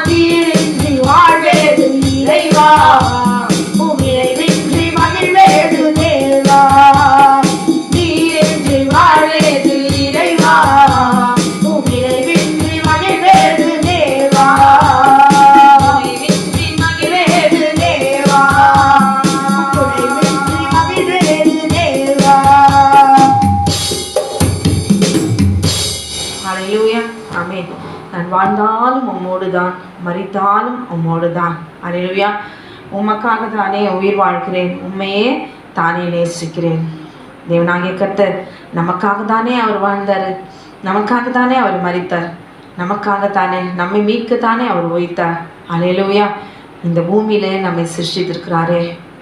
நீரின்றி வாழ்வேது இறைவா உம்மிறைவின்றி மகிழ்வேது தேவா நீரின்றி வாழ்வேது இறைவா உம்மிறைவின்றி மகிழ்வேது தேவா உம்மிறைவின்றி மகிழ்வேது தேவா உம்மிறைவின்றி மகிழ்வேது தேவா. ஹல்லேலூயா ஆமென். நான் வாழ்ந்தாலும் உம்மோடுதான் மரித்தாலும் உம்மோடுதான். ஹல்லேலூயா. உமக்காக தானே உயிர் வாழ்கிறேன் உண்மையே தானே நேசிக்கிறேன். தேவனாகிய கர்த்தர் நமக்காக தானே அவர் வாழ்ந்தார் நமக்காக தானே அவர் மரித்தார் நமக்காகத்தானே நம்மை மீட்கத்தானே அவர் உயிர்த்தார். ஹல்லேலூயா. இந்த பூமியில நம்மை சிருஷ்டித்திருக்கிறாரே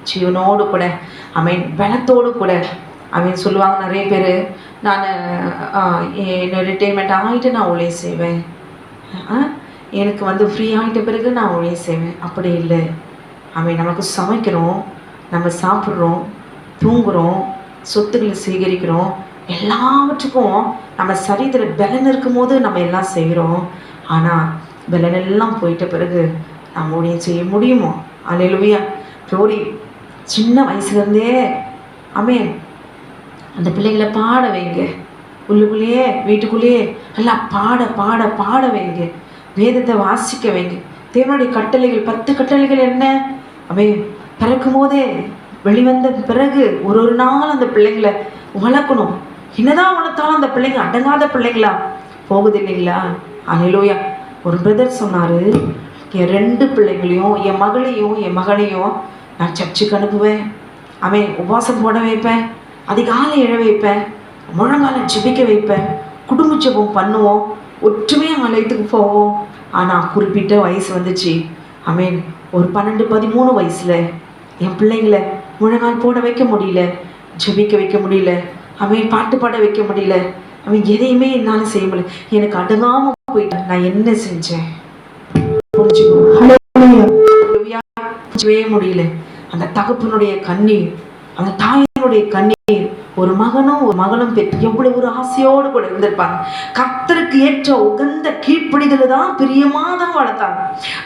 ஜீவனோடு கூட அவன் பலத்தோடு கூட அவன் சொல்லுவாங்க நிறைய பேர் நான் என்ன ரிட்டைர்மெண்ட் ஆகிட்டு நான் ஊழியம் செய்வேன் எனக்கு ஃப்ரீ ஆகிட்ட பிறகு நான் ஊழியம் செய்வேன். அப்படி இல்லை. அவன் நமக்கு சமைக்கிறோம் நம்ம சாப்பிட்றோம் தூங்குகிறோம் சொத்துக்களை சேகரிக்கிறோம் எல்லாவற்றுக்கும் நம்ம சரீரத்தில் பலன் இருக்கும்போது நம்ம எல்லாம் செய்கிறோம். ஆனால் பலன் எல்லாம் போயிட்ட பிறகு நம்ம ஊழியம் செய்ய முடியுமோ? அல்லேலூயா. க்ளோரி. சின்ன வயசுலேருந்தே ஆமென் அந்த பிள்ளைகளை பாட வைங்க. உள்ளுக்குள்ளேயே வீட்டுக்குள்ளேயே எல்லாம் பாட பாட பாட வைங்க. வேதத்தை வாசிக்க வைங்க. தேவனுடைய கட்டளைகள் 10 கட்டளைகள் என்ன? ஆமென். பிறக்கும் போதே வெளிவந்த பிறகு ஒரு நாள் அந்த பிள்ளைங்களை வளர்க்கணும். என்னதான் வளர்த்தாலும் அந்த பிள்ளைங்க அடங்காத பிள்ளைங்களா போகுது இல்லைங்களா? அல்லேலூயா. ஒரு பிரதர் சொன்னார், என் 2 பிள்ளைங்களையும் என் மகளையும் என் மகனையும் நான் சர்ச்சுக்கு அனுப்புவேன். அவன் உபவாசம் போட வைப்பேன், அதிகாலை எழ வைப்பேன், முழங்கால ஜெபிக்க வைப்பேன், குடும்ப ஜெபம் பண்ணுவோம், ஒற்றுமையாக ஆலயத்துக்கு போவோம். ஆனால் குறிப்பிட்ட வயசு வந்துச்சு. ஆமென். ஒரு 12-13 வயசில் என் பிள்ளைங்களை முழங்கால் போட வைக்க முடியல, ஜெபிக்க வைக்க முடியல, அவன் பாட்டு பாட வைக்க முடியல, அவன் எதையுமே என்னால் செய்ய முடியல. எனக்கு அடங்காம போயிட்டு நான் என்ன செஞ்சேன் புரிஞ்சுக்கவே முடியல. அந்த தகப்பனுடைய கண்ணீர், அந்த தாயினுடைய கண்ணீர், ஒரு மகனும் ஒரு மகளும் எவ்வளவு ஒரு ஆசையோடு கூட இருந்திருப்பாங்க. கர்த்தருக்கு ஏற்ற உகந்த கீழ்ப்படிதலை தான் பிரியமாக தான் வளர்த்தாங்க.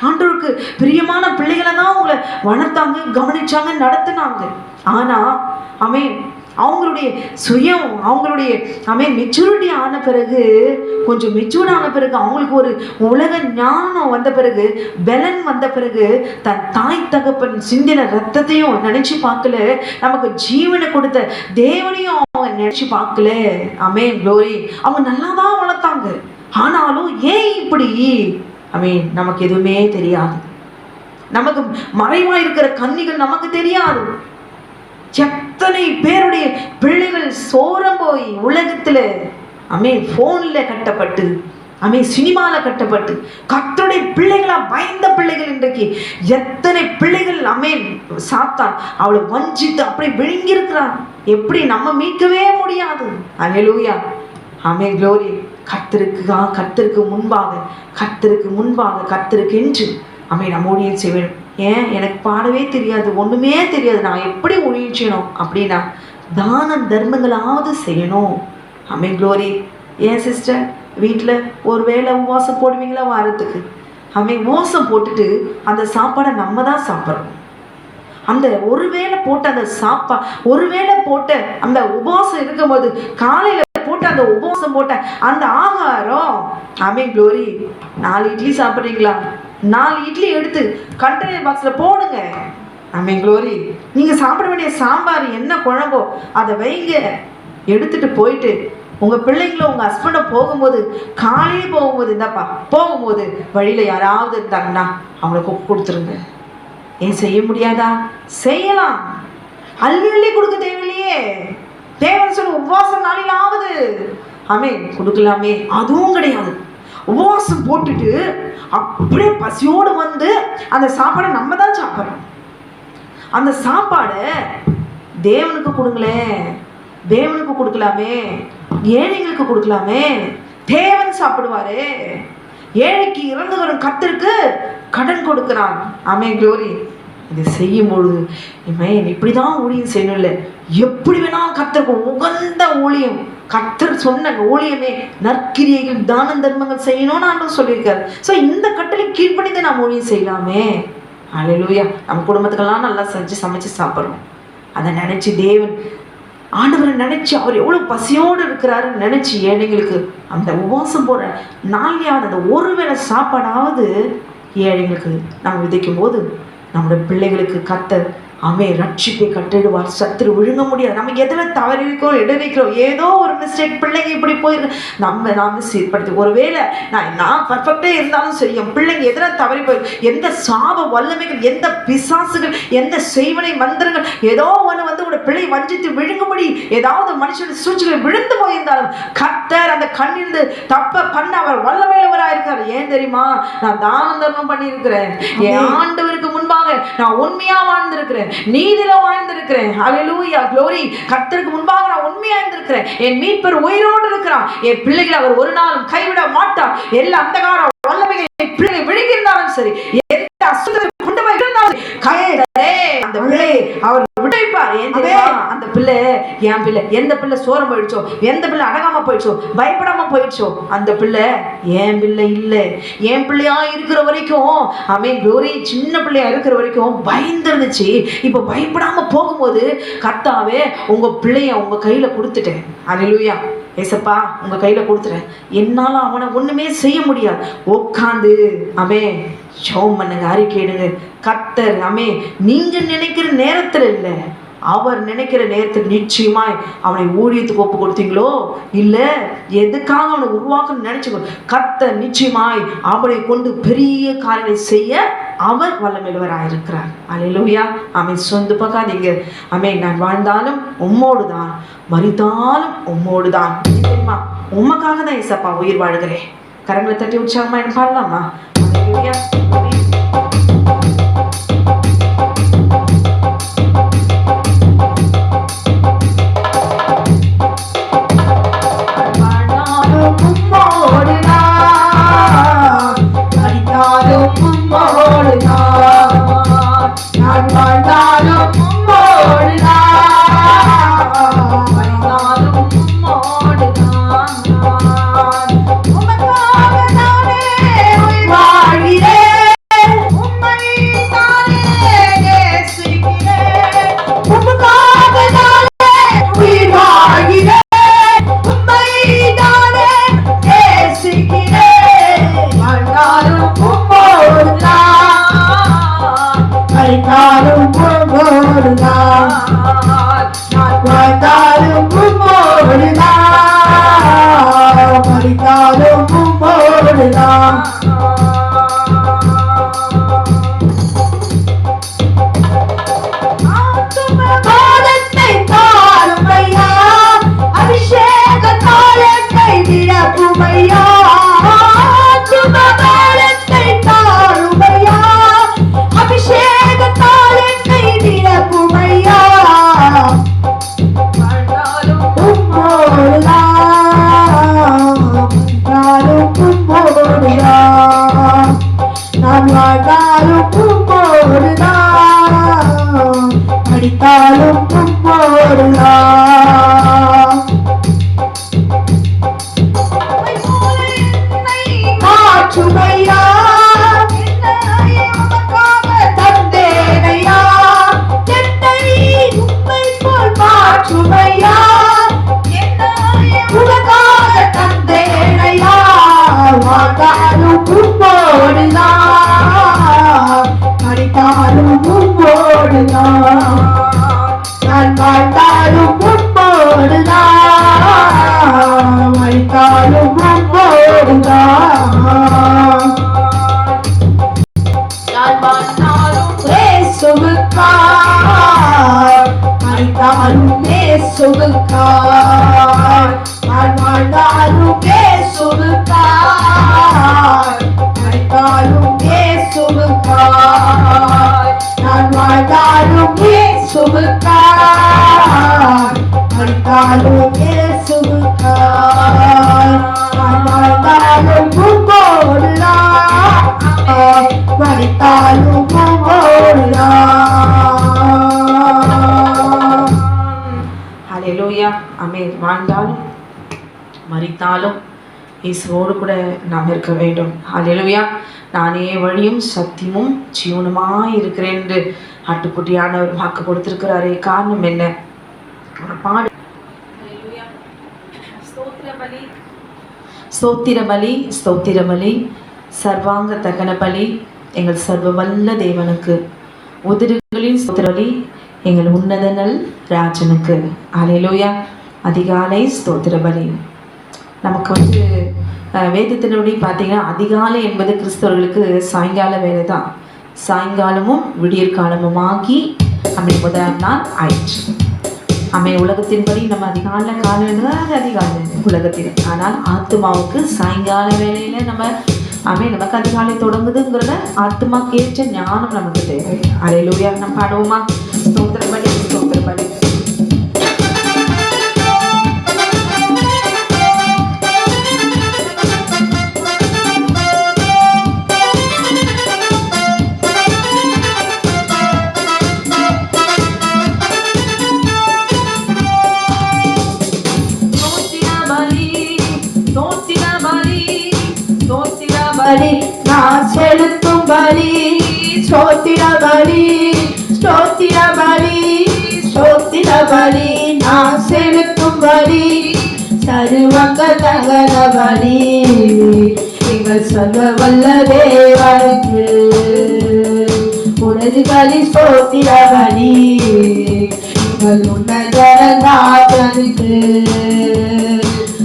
ஆண்டவருக்கு பிரியமான பிள்ளைகளை தான் அவங்கள வளர்த்தாங்க, கவனிச்சாங்க, நடத்தினாங்க. ஆனால் அவன் அவங்களுடைய சுயம் அவங்களுடைய மெச்சூரிட்டி ஆன பிறகு, கொஞ்சம் மெச்சூர்ட் ஆன பிறகு, அவங்களுக்கு ஒரு உலக ஞானம் வந்த பிறகு, பலன் வந்த பிறகு, தன் தாய் தகப்பன் சிந்தின ரத்தத்தையும் நினைச்சு பார்க்கல, நமக்கு ஜீவனை கொடுத்த தேவனையும் அவங்க நினைச்சு பார்க்கல. ஆமென். க்ளோரி. அவங்க நல்லா தான் வளர்த்தாங்க. ஆனாலும் ஏன் இப்படி? ஆமென். நமக்கு எதுவுமே தெரியாது. நமக்கு மறைவா இருக்கிற கன்னிகள் நமக்கு தெரியாது. எத்தனை பேருடைய பிள்ளைகள் சோரம் போய் உலகத்தில் ஃபோனில் கட்டப்பட்டு, சினிமாவில் கட்டப்பட்டு, கர்த்தருடைய பிள்ளைகளா பயந்த பிள்ளைகள் இன்றைக்கு எத்தனை பிள்ளைகள் சாத்தான் அவளை வஞ்சித்து அப்படி விழுங்கியிருக்கிறான். எப்படி நம்ம மீட்கவே முடியாது. அல்லேலூயா. ஆமென். க்ளோரி. கர்த்தருக்கு முன்பாக கர்த்தருக்கு என்று நம்ம ஊழியம் செய்ய வேண்டும். ஏன் எனக்கு பாடவே தெரியாது, ஒன்றுமே தெரியாது, நான் எப்படி ஊழியம் செய்யணும் அப்படின்னா தான தர்மங்களாவது செய்யணும். க்ளோரி. ஏன் சிஸ்டர் வீட்டில் ஒரு வேளை உபவாசம் போடுவீங்களா வாரத்துக்கு? உபவாசம் போட்டுட்டு அந்த சாப்பாடை நம்ம தான் சாப்பிட்றோம். அந்த ஒருவேளை போட்ட அந்த ஒருவேளை போட்ட அந்த உபவாசம் இருக்கும்போது காலையில் போட்டு அந்த உபவாசம் போட்ட அந்த ஆகாரம் க்ளோரி 4 இட்லி சாப்பிட்றீங்களா, 4 இட்லி எடுத்து கண்டெய்னர் பாக்ஸில் போடுங்க. க்ளோரி. நீங்கள் சாப்பிட வேண்டிய சாம்பார் என்ன குழம்போ அதை வைங்க, எடுத்துட்டு போயிட்டு உங்கள் பிள்ளைங்களும் உங்கள் ஹஸ்பண்டும் போகும்போது காலையில் போகும்போது இந்தாப்பா போகும்போது வழியில் யாராவது இருந்தாங்கன்னா அவங்களுக்கு கொடுத்துருங்க. ஏன் செய்ய முடியாதா? செய்யலாம். அள்ளி கொடுக்க தேவையில்லையே. தேவன் சொல்ல உபவாசம் நாளிலாவது கொடுக்கலாமே. அதுவும் கிடையாது. உபவாசம் போட்டுட்டு அப்படியே பசியோடு வந்து அந்த சாப்பாடை நம்ம தான் சாப்பிட்றோம். அந்த சாப்பாடை தேவனுக்கு கொடுங்களேன், தேவனுக்கு கொடுக்கலாமே, ஏழைகளுக்கு கொடுக்கலாமே. தேவன் சாப்பிடுவாரு. ஏழைக்கு இறந்து வரும் கர்த்தருக்கு கடன் கொடுக்கிறான். க்ளோரி. இதை செய்யும் பொழுது இப்படிதான் ஊழியம் செய்யணும் இல்லை, எப்படி வேணா கர்த்தருக்கு உகந்த ஊழியம், கர்த்தர் சொன்ன ஊழியமே நற்கிரியைகள் தான தர்மங்கள் செய்யணும்னு ஆண்டவர் சொல்லியிருக்காரு. ஸோ இந்த கட்டளை கீழ்ப்படிந்து நாம் ஊழியம் செய்யலாமே. அல்லேலூயா. நம்ம குடும்பத்துக்கெல்லாம் நல்லா செஞ்சு சமைச்சு சாப்பிட்றோம். அதை நினைச்சு தேவன் ஆண்டவரை நினைச்சு அவர் எவ்வளவு பசியோடு இருக்கிறாருன்னு நினைச்சு ஏழைங்களுக்கு அந்த உபவாசம் போற நாளையாவது அந்த ஒருவேளை சாப்பாடாவது ஏழைங்களுக்கு நாம் விதைக்கும் போது நம்முடைய பிள்ளைகளுக்கு கர்த்தர் ரட்சிப்பை கட்டிடுவார். சத்துரு விழுங்க முடியாது. நம்ம எதில் தவறி இருக்கிறோம், இடறிக்கிறோம், ஏதோ ஒரு மிஸ்டேக், பிள்ளைங்க இப்படி போயிருக்கு, நாம சீர்படுத்தி ஒருவேளை நான் பர்ஃபெக்டே இருந்தாலும் சரி, என் பிள்ளைங்க எதில் தவறி போயிருக்கு, எந்த சாப வல்லமைகள், எந்த பிசாசுகள், எந்த செய்வனை மந்திரங்கள், ஏதோ ஒன்று வந்து உங்களோட பிள்ளை வஞ்சித்து விழுங்கும்படி ஏதாவது மனுஷனுடைய சூழ்ச்சிகள் விழுந்து போயிருந்தாலும் கர்த்தர் அந்த கண்ணிருந்து தப்ப பண்ண அவர் வல்லமையுள்ளவராயிருக்காரு. ஏன் தெரியுமா? நான் தான தர்மம் பண்ணியிருக்கிறேன். என் ஆண்டவருக்கு முன்பாக நான் உண்மையா வாழ்ந்திருக்கிறேன், நீதில வாழ்ந்திருக்கிறேன். ஹல்லேலூயா, க்ளோரி. கர்த்தருக்கு முன்பாக நான் உண்மையா இருந்திருக்கிறேன். என் மீட்பர் உயிரோடு இருக்கிறான். என் பிள்ளைகளை அவர் ஒரு நாளும் கைவிட மாட்டார். எல்லா அந்தகார வல்லமைகள் பிள்ளைகளை விழுங்கியிருந்தாலும் சரி, எந்த அசுத்தத்தை கொண்டு போய் இருந்தாலும் அந்த பிள்ளை அவர் விடுவிப்பார். அந்த பிள்ளை என் பிள்ளை, எந்த பிள்ளை சோரம் போயிடுச்சோ, எந்த பிள்ளை அடங்காம போயிடுச்சோ, பயப்படாம போயிடுச்சோ, அந்த பிள்ளை என் பிள்ளை இல்லை. என் பிள்ளையா இருக்கிற வரைக்கும் க்ளோரி, சின்ன பிள்ளையா இருக்கிற வரைக்கும் பயந்துருந்துச்சு. இப்ப பயப்படாம போகும்போது கர்த்தாவே உங்க பிள்ளைய உங்க கையில கொடுத்துட்டேன். அல்லேலூயா. ஏசப்பா உங்க கையில கொடுத்துறேன். என்னால அவனை ஒண்ணுமே செய்ய முடியாது. உட்காந்து ஜெபம் பண்ணுங்க, அறிக்கையிடுங்க. கர்த்தர் நீங்க நினைக்கிற நேரத்துல இல்லை, அவர் நினைக்கிற நேரத்தில் நிச்சயமாய் அவனை ஊழியத்துக்கு ஒப்பு கொடுத்தீங்களோ இல்ல எதுக்காக அவனை உருவாக்கணும்னு நினைச்சுக்கோ, கர்த்தர் நிச்சயமாய் அவனை கொண்டு பெரிய காரியங்களை செய்ய அவர் வல்லமையுள்ளவராயிருக்கிறார். அல்லேலூயா. சொந்து பார்க்காதீங்க. நான் வாழ்ந்தாலும் உம்மோடு தான், மரித்தாலும் உம்மோடு தான். தெரியுமா? உமக்காக தான் ஏசப்பா உயிர் வாழ்கிறேன். கரங்களை தட்டி உற்சாகமா என்ன பாடலாமா? அல்லேலூயா. வாழ்ந்தாலும் உம்மோடுதான், நான் வாழ்ந்தாலும் உம்மோடுதான், மரித்தாலும் உம்மோடுதான். நான் வாழ்ந்தாலும் இயேசுவுக்காய், மரித்தாலும் இயேசுவுக்காய், நான் வாழ்ந்தாலும் இயேசுவுக்காய், மரித்தாலும் இயேசுவுக்காய், நான் வாழ்ந்தாலும் இயேசுவுக்காய், மரித்தாலும் இயேசுவுக்காய், நான் வாழ்ந்தாலும் உம்மோடுதான், மரித்தாலும் உம்மோடுதான். ஹல்லேலூயா, ஆமென். வாழ்ந்தாலும் மரித்தாலும் இயேசுவோடு கூட நாம் இருக்க வேண்டும். ஹல்லேலூயா. நானே வழியும் சத்தியமும் ஜீவனுமாய் இருக்கிறேன் என்று ஆட்டுக்குட்டியானவர் வாக்கு கொடுத்திருக்கிறாரே. காரணம் என்ன? ஒரு பாடு. ஸ்தோத்திர பலி, ஸ்தோத்திர பலி, சர்வாங்க தகன பலி எங்கள் சர்வ வல்ல தேவனுக்கு, உதிரிகளின் ஸ்தோத்திர பலி எங்கள் உன்னதனல் ராஜனுக்கு. ஹல்லேலூயா. அதிகாலை ஸ்தோத்திர பலி. நமக்கு வேதத்தினுடைய பார்த்தீங்கன்னா அதிகாலை என்பது கிறிஸ்தவர்களுக்கு சாயங்கால வேலை தான். சாயங்காலமும் விடியற்காலமும் ஆகி அப்படி முதலாம் நாள் ஆயிடுச்சு. உலகத்தின்படி நம்ம அதிகாலை அதிகாலை உலகத்தில், ஆனால் ஆத்மாவுக்கு சாயங்கால வேலையில நமக்கு அதிகாலை தொடங்குதுங்கிறத ஆத்மாக்கு ஏற்ற ஞானம் நமக்கு தேவை. ஹல்லேலூயா. நம்ம பாடுவோமா? ஸ்தோத்திர பலி, ஸ்தோத்திர பலி. நான் செலுத்தும் பலி ஸ்தோத்திர பலி, ஸ்தோத்திர பலி, ஸ்தோத்திர பலி, நான் செலுத்தும் பலி சர்வங்க தகன பலி எங்கள் சர்வ வல்ல தேவனுக்கு. உனது பலி ஸ்தோத்திர பலி எங்கள் உன்னத ராஜனுக்கு.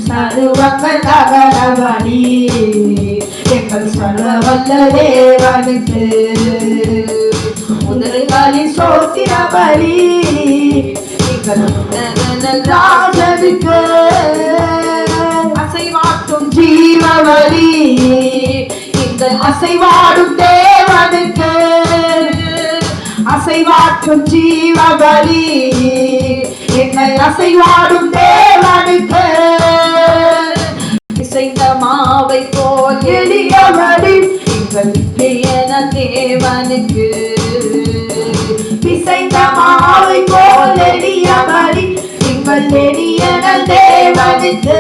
சர்வங்க தகன பலி எங்கள் சர்வ வல்ல தேவனுக்கு. முதல் பலி ஸ்தோத்திர பலி எங்கள் உன்னத ராஜனுக்கு. அசைவாட்டும் ஜீவ பலி எங்கள் அசைவாடும் தேவனுக்கு. அசைவாட்டும் ஜீவ பலி எங்கள் அசைவாடும் தேவனுக்கு. இசைந்த மாவை போல் எளிய பலி எங்கள் இளையன தேவனுக்கு. இசைந்த மாவை போல் எளிய பலி எங்கள் எளியன தேவனுக்கு.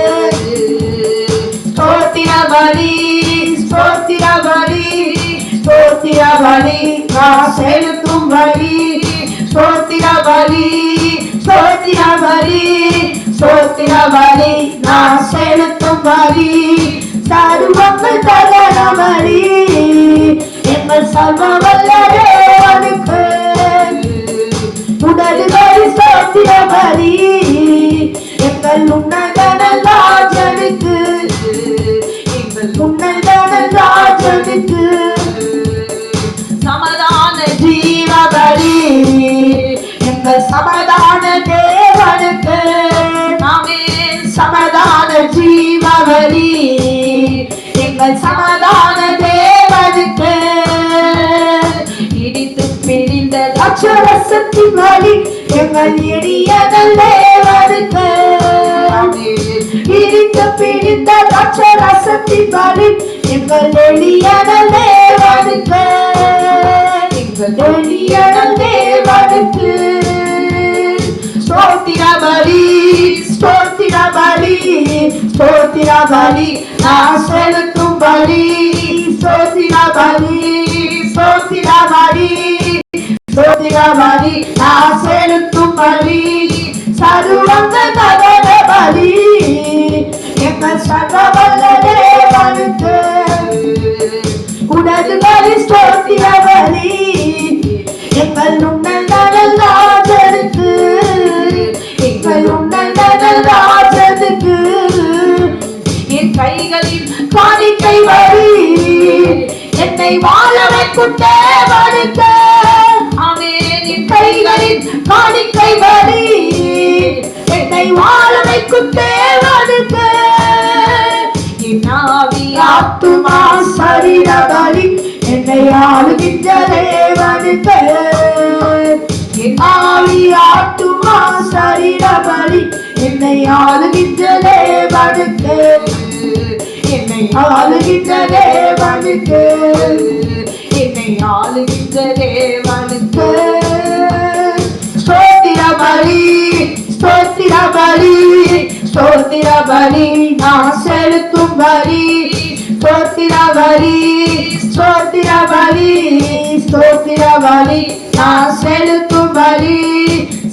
ஸ்தோத்திர பலி, ஸ்தோத்திர பலி, ஸ்தோத்திர பலி, நான் செலுத்தும் பலி. ஸ்தோத்திர பலி, ஸ்தோத்திர பலி, ஸ்தோத்திர பலி, நான் செலுத்தும் பலி சர்வங்கள் தகன பலி எங்கள் சர்வ வல்ல தேவனுக்கு. உடல் பலி ஸ்தோத்திர பலி எங்கள் உன்னதன ராஜனுக்கு. எங்கள் உன்னதன ராஜனுக்கு. சமாதான ஜீவ பலி எங்கள் சமாதான தேவனுக்கு. ஆமென். சமாதான ஜீவ பலி எங்கள் சமாதான தேவனுக்கு. இடித்து பிரிந்த அச்சரசத்தின் பலி எங்கள் எளியனல் தேவனுக்கு. இடித்து பிரிந்த அச்சரசத்தின் பலி எங்கள் எளியனல் தேவனுக்கு. எங்கள் எளியனல் தேவனுக்கு. ஸ்தோத்திர பலி, ஸ்தோத்திர பலி, ஸ்தோத்திர பலி, நான் செலுத்தும் பலி. ஸ்தோத்திர பலி, ஸ்தோத்திர பலி, ஸ்தோத்திர பலி, நான் செலுத்தும் பலி சர்வங்க தகன பலி எங்கள் சர்வ வல்ல தேவனுக்கு. உனது பலி ஸ்தோத்திர பலி என்னை வாழ வைக்கும் தேவனுக்கு ஆமென் என் கைகளின் காணிக்கை பலி என்னை வாழ வைக்கும் தேவனுக்கு என் ஆவி ஆத்துமா சரீர பலி என்னை ஆளுகின்ற தேவனுக்கு என் ஆவி ஆத்துமா சரீர பலி என்னை ஆளுகின்ற தேவனுக்கு என்னை ஆளுகின்ற தேவனுக்கு என்னை ஆளுகின்ற தேவனுக்கு ஸ்தோத்திர பலி ஸ்தோத்திர பலி ஸ்தோத்திர பலி நான் செலுத்தும் பலி ஸ்தோத்திர பலி ஸ்தோத்திர பலி ஸ்தோத்திர பலி நான் செலுத்தும் பலி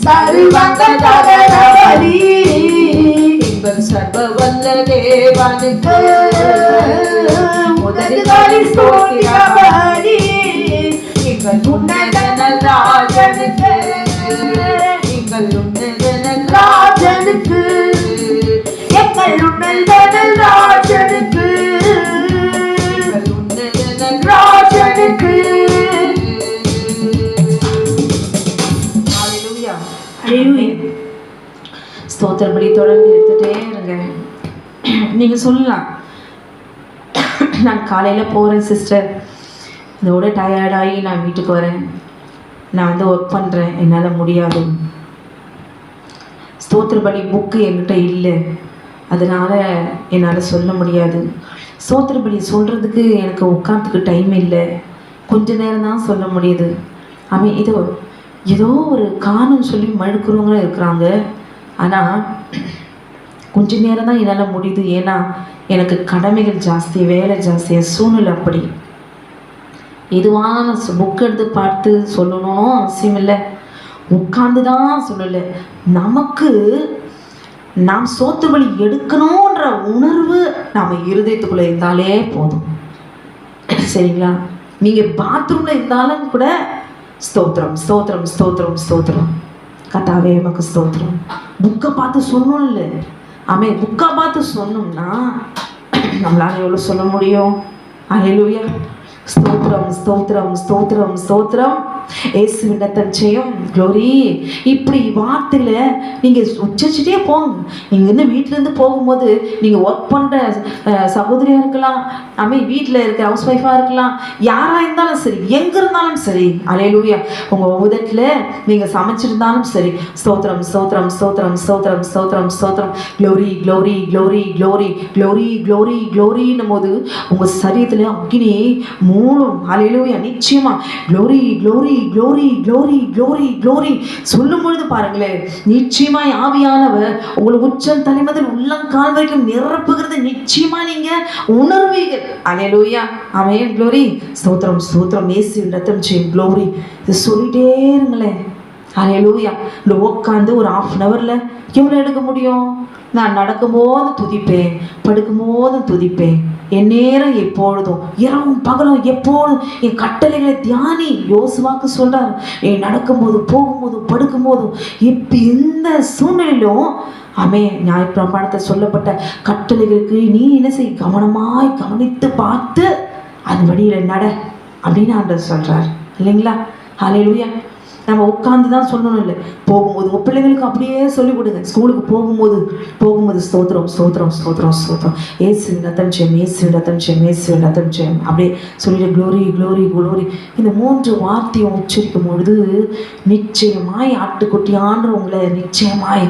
சர்வங்க தகன பலி எங்கள் சர்வ வல்ல தேவனுக்கு முதலில் ஸ்தோத்திர பலி எங்கள் உன்னத ராஜனுக்கு எங்கள் உன்னத ராஜனுக்கு எங்கள் உன்னத ராஜனுக்கு எங்கள் உன்னத ராஜனுக்கு ஹalleluya ஸ்தோத்திரம் பலி தொடர்ந்து எடுத்துட்டே இருங்க. நீங்க சொல்லலாம் நான் காலையில போறேன் சிஸ்டர், இதோட டயர்டாகி நான் வீட்டுக்கு வரேன், நான் வந்து ஒர்க் பண்ணுறேன், என்னால் முடியாது, ஸ்தோத்திர பலி புக்கு என்கிட்ட இல்லை, அதனால் என்னால் சொல்ல முடியாது, ஸ்தோத்திர பலி சொல்கிறதுக்கு எனக்கு உட்காந்துக்கு டைம் இல்லை, கொஞ்ச நேரம் தான் சொல்ல முடியுது, அவன் ஏதோ ஒரு காரணம் சொல்லி மழுக்கிறவங்க இருக்கிறாங்க. ஆனால் கொஞ்ச நேரம் தான் என்னால் முடியுது, ஏன்னா எனக்கு கடமைகள் ஜாஸ்தி, வேலை ஜாஸ்தி, என் சூழ்நிலை அப்படி. எதுவான புக் எடுத்து பார்த்து சொல்லணும்னு அவசியம் இல்லை, உட்கார்ந்து தான் சொல்லலை. நமக்கு நாம் சோத்து பலி எடுக்கணுன்ற உணர்வு நாம் இருதயத்துக்குள்ளே இருந்தாலே போதும். சரிங்களா? நீங்கள் பாத்ரூமில் இருந்தாலும் கூட ஸ்தோத்திரம் ஸ்தோத்திரம் ஸ்தோத்திரம் ஸ்தோத்திரம், கத்தாவே நமக்கு ஸ்தோத்திரம். புக்கை பார்த்து சொல்லணும் இல்லை, புக்கை பார்த்து சொன்னோம்னா நம்மளால எவ்வளோ சொல்ல முடியும்? அல்லேலூயா. ஸ்தோத்திரம் ஸ்தோத்திரம் ஸ்தோத்திரம் ஸ்தோத்திரம் இயேசுவிடத்தம் செய்யும் க்ளோரி. இப்படி வார்த்தையில் நீங்கள் உச்சரிச்சுட்டே போங்க. நீங்கள் வந்து வீட்டிலேருந்து போகும்போது நீங்கள் ஒர்க் பண்ணுற சகோதரியாக இருக்கலாம், வீட்டில் இருக்க ஹவுஸ் ஒய்ஃபாக இருக்கலாம், யாராக இருந்தாலும் சரி, எங்கே இருந்தாலும் சரி, அல்லேலூயா. உங்கள் உதட்டில் நீங்கள் சமைச்சிருந்தாலும் சரி, ஸ்தோத்திரம் ஸ்தோத்திரம் ஸ்தோத்திரம் ஸ்தோத்திரம் ஸ்தோத்திரம் ஸ்தோத்திரம், glory glory glory glory glory glory க்ளோரின்னும் போது உங்கள் சரீரத்தில் அக்னி மூணும். அல்லேலூயா. நிச்சயமாக glory glory glory glory glory glory சொல்லும் பொழுது பாருங்களேன், நிச்சயமாய் ஆவியானவர் உங்களை உச்சம் தலைமுதல் உள்ளங்கால் வரைக்கும் நிரப்புகிறது நிச்சயமா நீங்க உணர்வீர்கள். அல்லேலூயா. ஆமென். க்ளோரி. ஸ்தோத்திரம் ஸ்தோத்திரம் இயேசுவின் ரத்தம் செய்யும் க்ளோரி. இது சொல்லிட்டே இருங்களேன். அல்லேலூயா. இந்த உட்காந்து ஒரு 1/2 hourல எவ்வளோ எடுக்க முடியும்? நான் நடக்கும்போது துதிப்பேன், படுக்கும்போது துதிப்பேன், என் நேரம் எப்பொழுதும், இரவும் பகலும் எப்பொழுதும் என் கட்டளைகளை தியானி. யோசுவாக்கு சொல்றார், நீ நடக்கும்போது, போகும்போது, படுக்கும்போதும், எந்த சூழ்நிலையிலும் நியாயப்பிரமாணத்தில் சொல்லப்பட்ட கட்டளைகளுக்கு நீ என்ன செய், கவனமாய் கவனித்து பார்த்து அது வழியில் நட அப்படின்னு ஆண்டவர் சொல்றார் இல்லைங்களா? ஹல்லேலூயா. நம்ம உட்காந்து தான் சொல்லணும் இல்லை, போகும்போது உங்கள் பிள்ளைங்களுக்கு அப்படியே சொல்லிக் கொடுங்க. ஸ்கூலுக்கு போகும்போது ஸ்தோத்திரம் ஸ்தோத்திரம் ஸ்தோத்திரம் ஸ்தோத்திரம், இயேசுவின் ரத்தம் ஜெயம், இயேசுவின் ரத்தம் ஜெயம், இயேசுவின் ரத்தம் ஜெயம், அப்படியே சொல்லிட்டு க்ளோரி க்ளோரி க்ளோரி. இந்த 3 வார்த்தையை உச்சரிக்கும் பொழுது நிச்சயமாய் ஆட்டுக்குட்டியான்ற உங்களை நிச்சயமாய்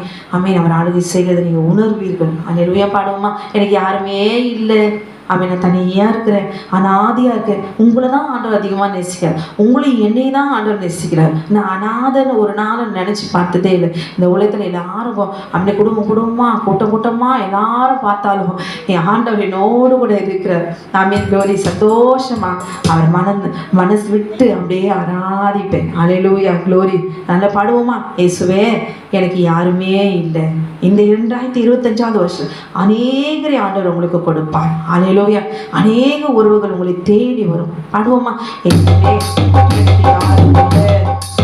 அவர் ஆளுகை செய்கிறத நீங்கள் உணர்வீர்கள். அல்லேலூயா. பாடுவோமா? எனக்கு யாருமே இல்லை, நான் தனியாக இருக்கிறேன், அனாதையாக இருக்கேன். உங்களை தான் ஆண்டவர் அதிகமாக நேசிக்கிறார், உங்களை என்னை தான் ஆண்டவர் நேசிக்கிறார். நான் அனாதைன்னு ஒரு நாள் நினச்சி பார்த்ததே இல்லை. இந்த உலகத்தில் எல்லாரும் குடும்பமாக கூட்டமாக எல்லாரும் பார்த்தாலும் என் ஆண்டவர் என்னோடு கூட இருக்கிறார். க்ளோரி. சந்தோஷமாக அவர் மனசு விட்டு அப்படியே ஆராதிப்பேன். அல்லேலூயா. க்ளோரி. நல்லா பாடுவோமா? இயேசுவே எனக்கு யாருமே இல்லை. இந்த 2025ஆவது வருஷம் அநேகரை ஆண்டவர் உங்களுக்கு கொடுப்பார். அல்லேலூயா. அநேக உறவுகள் உங்களை தேடி வரும். பாடுவோமா? இயேசுவே எனக்கு யாரும் இல்லை.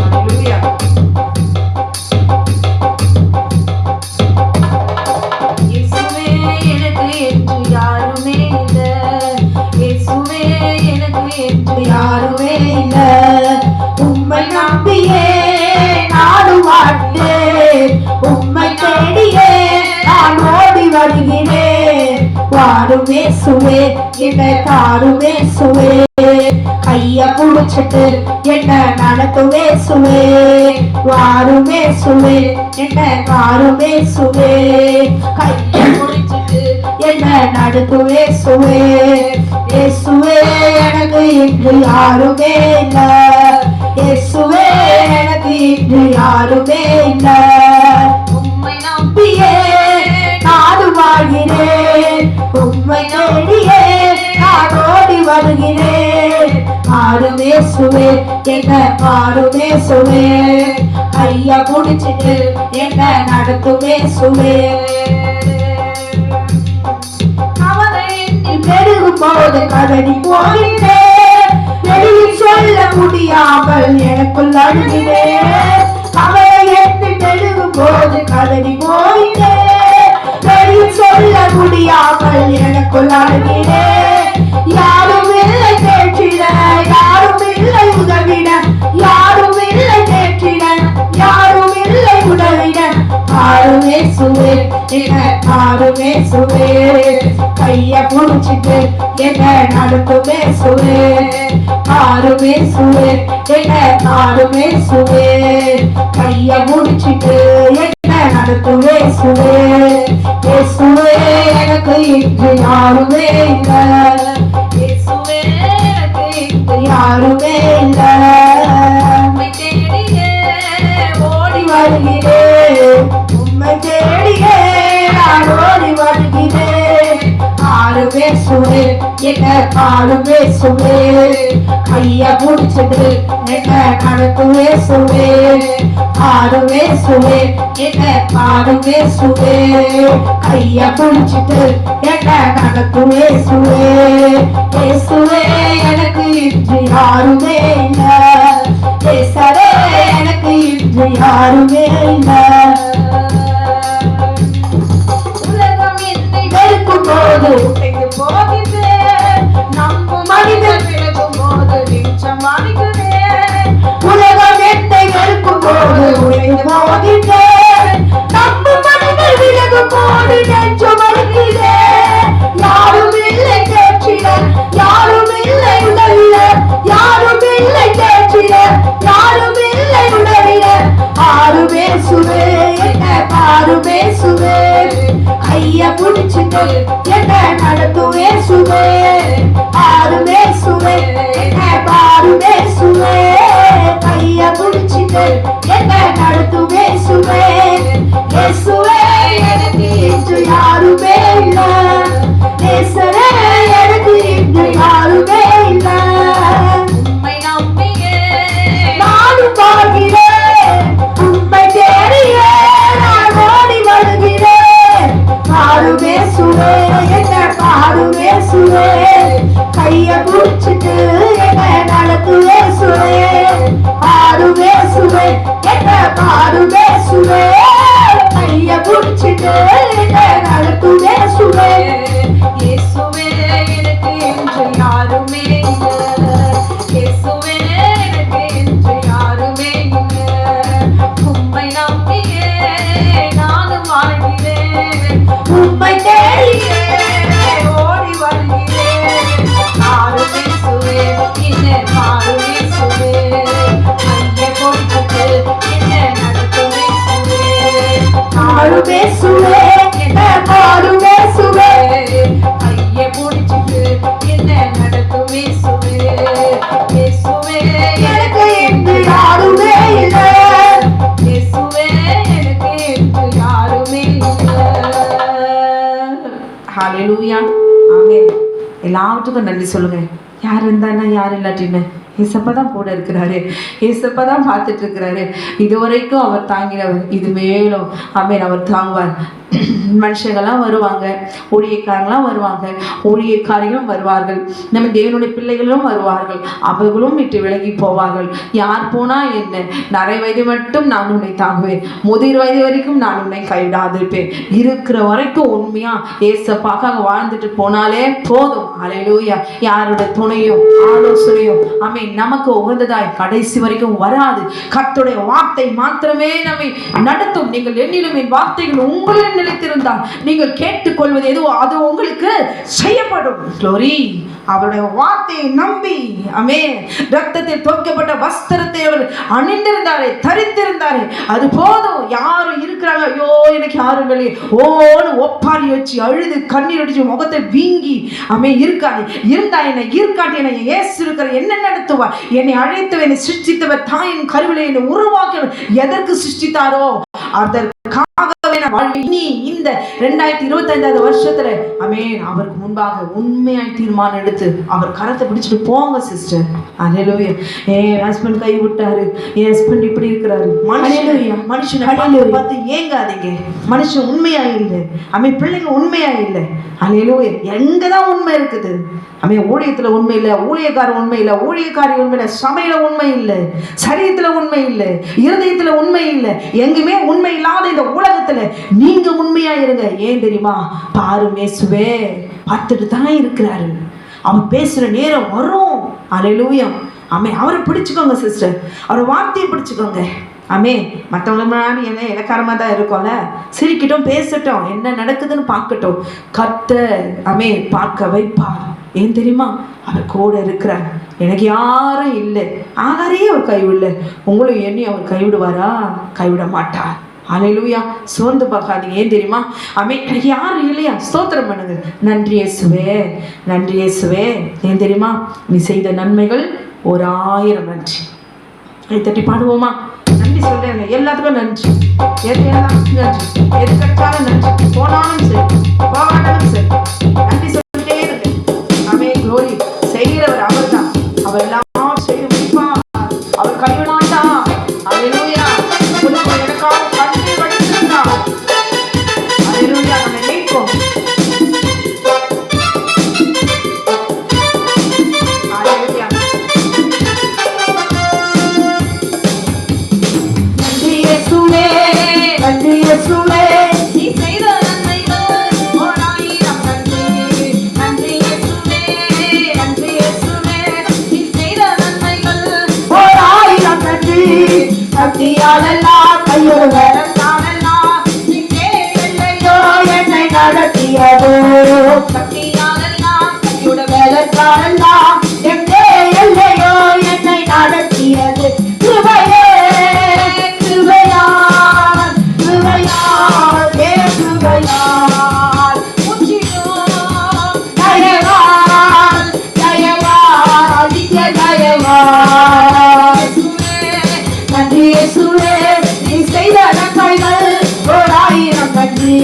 அல்லேலூயா. இயேசுவே எனக்கு என்று யாருமே இல்லை, இயேசுவே எனக்கு என்று உம்மை தேடியே நான் ஓடி வருகிறேன். வாரும் இயேசுவே என்னை தாரும் இயேசுவே, கைய புடிச்சிட்டு என்ன நடத்தும் இயேசுவே. வாரும் இயேசுவே என்ன வாரும் இயேசுவே, கைய புடிச்சிட்டு என்ன நடத்தும் இயேசுவே. இயேசுவே எனக்கு இன்று யாருமே இல்ல, இயேசுவே எனக்கு இன்று யாருமே இல்ல. உம்மை நம்பியே நான் வாழ்கிறேன், உம்மை தேடியே நான் ஓடி வருகிறேன். ஆறும் இயேசுவே என்ன ஆறும் இயேசுவே, கைய புடிச்சிட்டு என்ன நடத்தும் இயேசுவே. பெருகும் போது கதறி போகிறேன், வெளியில் சொல்ல முடியாமல் எனக்குள் அழுகிறேன். அவரை எட்டு பெருகும் போது கதறி போகிறேன், வெளியில் சொல்ல முடியாமல் எனக்குள் அழுகிறேன். யாரும் இல்லை கேட்டிட, யாரும் இல்லை உதவிட, யாரும் இல்லை கேட்டிட, யாரும் இல்லை உதவிட. ஆறும் இயேசுவே என்ன ஆறும் இயேசுவே, கைய புடிச்சிட்டு என்ன நடத்தும் இயேசுவே. ஆறும் இயேசுவே என்ன ஆறும் இயேசுவே, கைய புடிச்சிட்டு என்ன நடத்தும் இயேசுவே. இயேசுவே எனக்கு இன்று யாருமே இல்ல, இயேசுவே எனக்கு இன்று யாருமே இல்ல. உம்மை தேடியே ஓடி வருகிறேன், உம்மை தேடியே நான் ஓடி வருகிறேன். ஆறும் இயேசுவே என்ன ஆறும் இயேசுவே, கைய புடிச்சிட்டு என்ன நடத்தும் இயேசுவே. ஆறும் இயேசுவே என்ன ஆறும் இயேசுவே, கைய புடிச்சிட்டு என்ன நடத்தும் இயேசுவே. இயேசுவே எனக்கு இன்று யாருமே இல்ல, இயேசுவே எனக்கு இன்று யாருமே இல்ல. உலகம் என்னை வெறுக்கும் போது உடைந்து போகிறேன், நம்பும் மனிதர் விலகும் போது நிச்சம் அணிகிறேன். உலகம் என்னை வெறுக்கும் போது உடைந்து போகிறேன், நம்பும் மனிதர் விலகும் போது நெஞ்சம் அணிகிறேன். யாரும் இல்லை கேட்சிட, யாரும் இல்லை உதவிட, யாரும் இல்லை கேட்சிட, யாரும் இல்லை உதவிட. ஆறும் இயேசுவே என்ன ஆறும் இயேசுவே, கைய புடிச்சிட்டு என்ன நடத்தும் இயேசுவே. ஆறும் இயேசுவே என்ன ஆறும் இயேசுவே, கைய புடிச்சிட்டு என்ன நடத்தும் இயேசுவே. இயேசுவே எனக்கு இன்று யாருமே இல்ல, இயேசுவே எனக்கு இன்று யாருமே இல்ல. உம்மை நம்பியே நானும் வாழ்கிறேன், உம்மை தேடியே நான் ஓடி வருகிறேன். ஆறும் இயேசுவே என்ன ஆறும் இயேசுவே, கைய புடிச்சிட்டு என்ன நடத்தும் இயேசுவே. ஆறும் இயேசுவே என்ன ஆறும் இயேசுவே, கைய புடிச்சிட்டு என்ன நடத்தும் இயேசுவே. இயேசுவே எனக்கு இன்று யாருமே இல்ல, இயேசுவே எனக்கு இன்று யாருமே இல்ல. உம்மை நம்பியே நானும் வாழ்கிறேன், உம்மை தேடியே ஓடி வருகிறேன். ஆறும் இயேசுவே என்ன ஆறும் இயேசுவே, கைய புடிச்சிட்டு என்ன நடத்தும் இயேசுவே. ஆறும் இயேசுவே என்ன ஆறும் இயேசுவே, கைய புடிச்சிட்டு என்ன நடத்தும் இயேசுவே. இயேசுவே எனக்கு இன்று யாருமே இல்ல, இயேசுவே எனக்கு இன்று யாருமே இல்ல. ஹalleluya ஆமென். எல்லாத்துக்கும் நன்றி சொல்லுங்க. யார் இருந்தானா யார் இல்லாட்டின்னு ஏசப்பா தான் கூட இருக்கிறாரு, ஏசப்பா தான் பார்த்துட்டு இருக்கிறாரு. இதுவரைக்கும் அவர் தாங்கினவர், இது மேலும் ஆமென் அவர் தாங்குவார். மனுஷங்கள்லாம் வருவாங்க, ஊழியக்காரங்களாம் வருவாங்க, ஊழியக்காரிகளும் வருவார்கள், நம்ம தேவனுடைய பிள்ளைகளும் வருவார்கள், அவர்களும் விட்டு விலகி போவார்கள். யார் போனா என்ன, நரை வயது மட்டும் நான் உன்னை தாங்குவேன், முதிர் வயது வரைக்கும் நான் உன்னை கைவிடாதிருப்பேன். இருக்கிற வரைக்கும் உண்மையா ஏசப்பாக வாழ்ந்துட்டு போனாலே போதும். ஹல்லேலூயா. யாருடைய துணையும் ஆலோசனையும் ஆமென் நமக்கு உகந்ததாய் கடைசி வரைக்கும் வராது. கர்த்தருடைய வார்த்தை மாத்திரமே நம்மை நடத்தும். நீங்கள் என்னிலும் என் வார்த்தைகள் உங்களிடம் நிலைத்திருந்தால் நீங்கள் கேட்டுக்கொள்வது எதுவோ அது உங்களுக்கு செய்யப்படும். க்ளோரி. அவருடைய வார்த்தையை நம்பி ஆமென். ரத்தத்தில் துவைக்கப்பட்ட வஸ்திரத்தை அவர் அணிந்திருந்தாரே, தரித்திருந்தாரே, அது போதும். யாரும் இருக்கிறாங்க, ஐயோ எனக்கு யாரும் இல்லையே, ஓன்னு ஒப்பாரி வச்சு அழுது கண்ணீர் அடிச்சு முகத்தை வீங்கி ஆமென் இருக்காது. இருந்தா என்னை ஈர்க்காட்டி என்னை இயேசு இருக்கிற என்ன நடத்துவார்? என்னை அழைத்தவர், என்னை சிருஷ்டித்தவர், தாயின் கருவிலை என்னை உருவாக்கியவர் எதற்கு சிருஷ்டித்தாரோ அதற்காகவே நான் இனி இந்த 2025 வருஷத்துல ஆமென் அவருக்கு முன்பாக உண்மையாய் தீர்மானம் எடுத்து அவர் கரத்தை பிடிச்சிட்டு போங்க சிஸ்டர். அல்லேலூயா. என் ஹஸ்பண்ட் கை விட்டாரு, என் ஹஸ்பண்ட் இப்படி இருக்கிறாரு, மனுஷனை பார்த்து ஏங்காதீங்க. மனுஷன் உண்மையா இல்லை, ஆமென். பிள்ளைங்க உண்மையா இல்லை. அல்லேலூயா. எங்கதான் உண்மை இருக்குது? ஆமென். ஊழியத்துல உண்மை இல்லை, ஊழியக்காரன் உண்மை இல்லை, ஊழியக்காரி உண்மை இல்லை, சபையில உண்மை இல்லை, சரீரத்துல உண்மை இல்லை, இருதயத்துல உண்மை இல்லை, எங்குமே உண்மை இல்லாத இந்த உலகத்துல நீங்க உண்மையா இருங்க. ஏன் தெரியுமா? பாரும் இயேசுவே பார்த்துட்டு தான் இருக்கிறாரு. அவன் பேசுற நேரம் வரும். அல்லேலூயா. ஆமென். அவரை பிடிச்சுக்கோங்க சிஸ்டர், அவரை வார்த்தையை பிடிச்சுக்கோங்க. ஆமென். மற்றவங்க முன்னாடி என்ன இலக்காரமாக தான் இருக்கும்ல, சிரிக்கட்டும், பேசட்டும், என்ன நடக்குதுன்னு பார்க்கட்டும். கர்த்தர் ஆமென் பார்க்க வைப்பார். ஏன் தெரியுமா? அவர் கூட இருக்கிறார். எனக்கு யாரும் இல்லை, ஆகாரே அவர் கைவிடல. உங்களும் எண்ணி அவர் கைவிடுவாரா? கைவிட மாட்டார். அல்லேலூயா. சோர்ந்து பார்க்காதீங்க. ஏன் தெரியுமா? ஆமென். எனக்கு யாரும் இல்லையா? ஸ்தோத்திரம் பண்ணுங்க. நன்றி இயேசுவே, நன்றி இயேசுவே. ஏன் தெரியுமா? நீ செய்த நன்மைகள் 1000 நன்றி. கை தட்டி பாடுவோமா? நன்றி சொல்றேன். எல்லாத்துக்கும் நன்றி. எதுக்கெல்லாம் நன்றி, எது கிடைச்சாலும் நன்றி, போனாலும் சரி போகாட்டாலும் சரி நன்றி சொல்லிட்டே இருக்கு. ஆமென். க்ளோரி. செய்கிறவர் அவர் தான். அவர் எல்லாம் செய்ய முடிப்பார். அவர் கைவிடாண்டா. அல்லேலூயா. எனக்காக கண்ணை வடித்திருந்தார். அல்லேலூயா. நம்ம நீக்கும். அல்லேலூயா. நன்றி இயேசுவே, நன்றி இயேசுவே, நீ செய்த நன்மைகள் 1000 நன்றி. நன்றி இயேசுவே, நன்றி இயேசுவே, நீ செய்த நன்மைகள் 1000 நன்றி. சக்தியாலெல்லாம் கையோடு வேலத்தாலெல்லாம் நீங்கே இல்லையோ என்னை நடத்தியதோ. சக்தியாலெல்லாம் கையோடு வேலத்தாலெல்லாம் எங்கே இல்லையோ என்னை நடத்தியது. கிருபையே கிருபையால், கிருபையால், கிருபையால், முற்றிலும் தயவால், தயவால், நித்திய தயவால். நன்றி இயேசுவே, நீ செய்த நன்மைகள் 1000 நன்றி.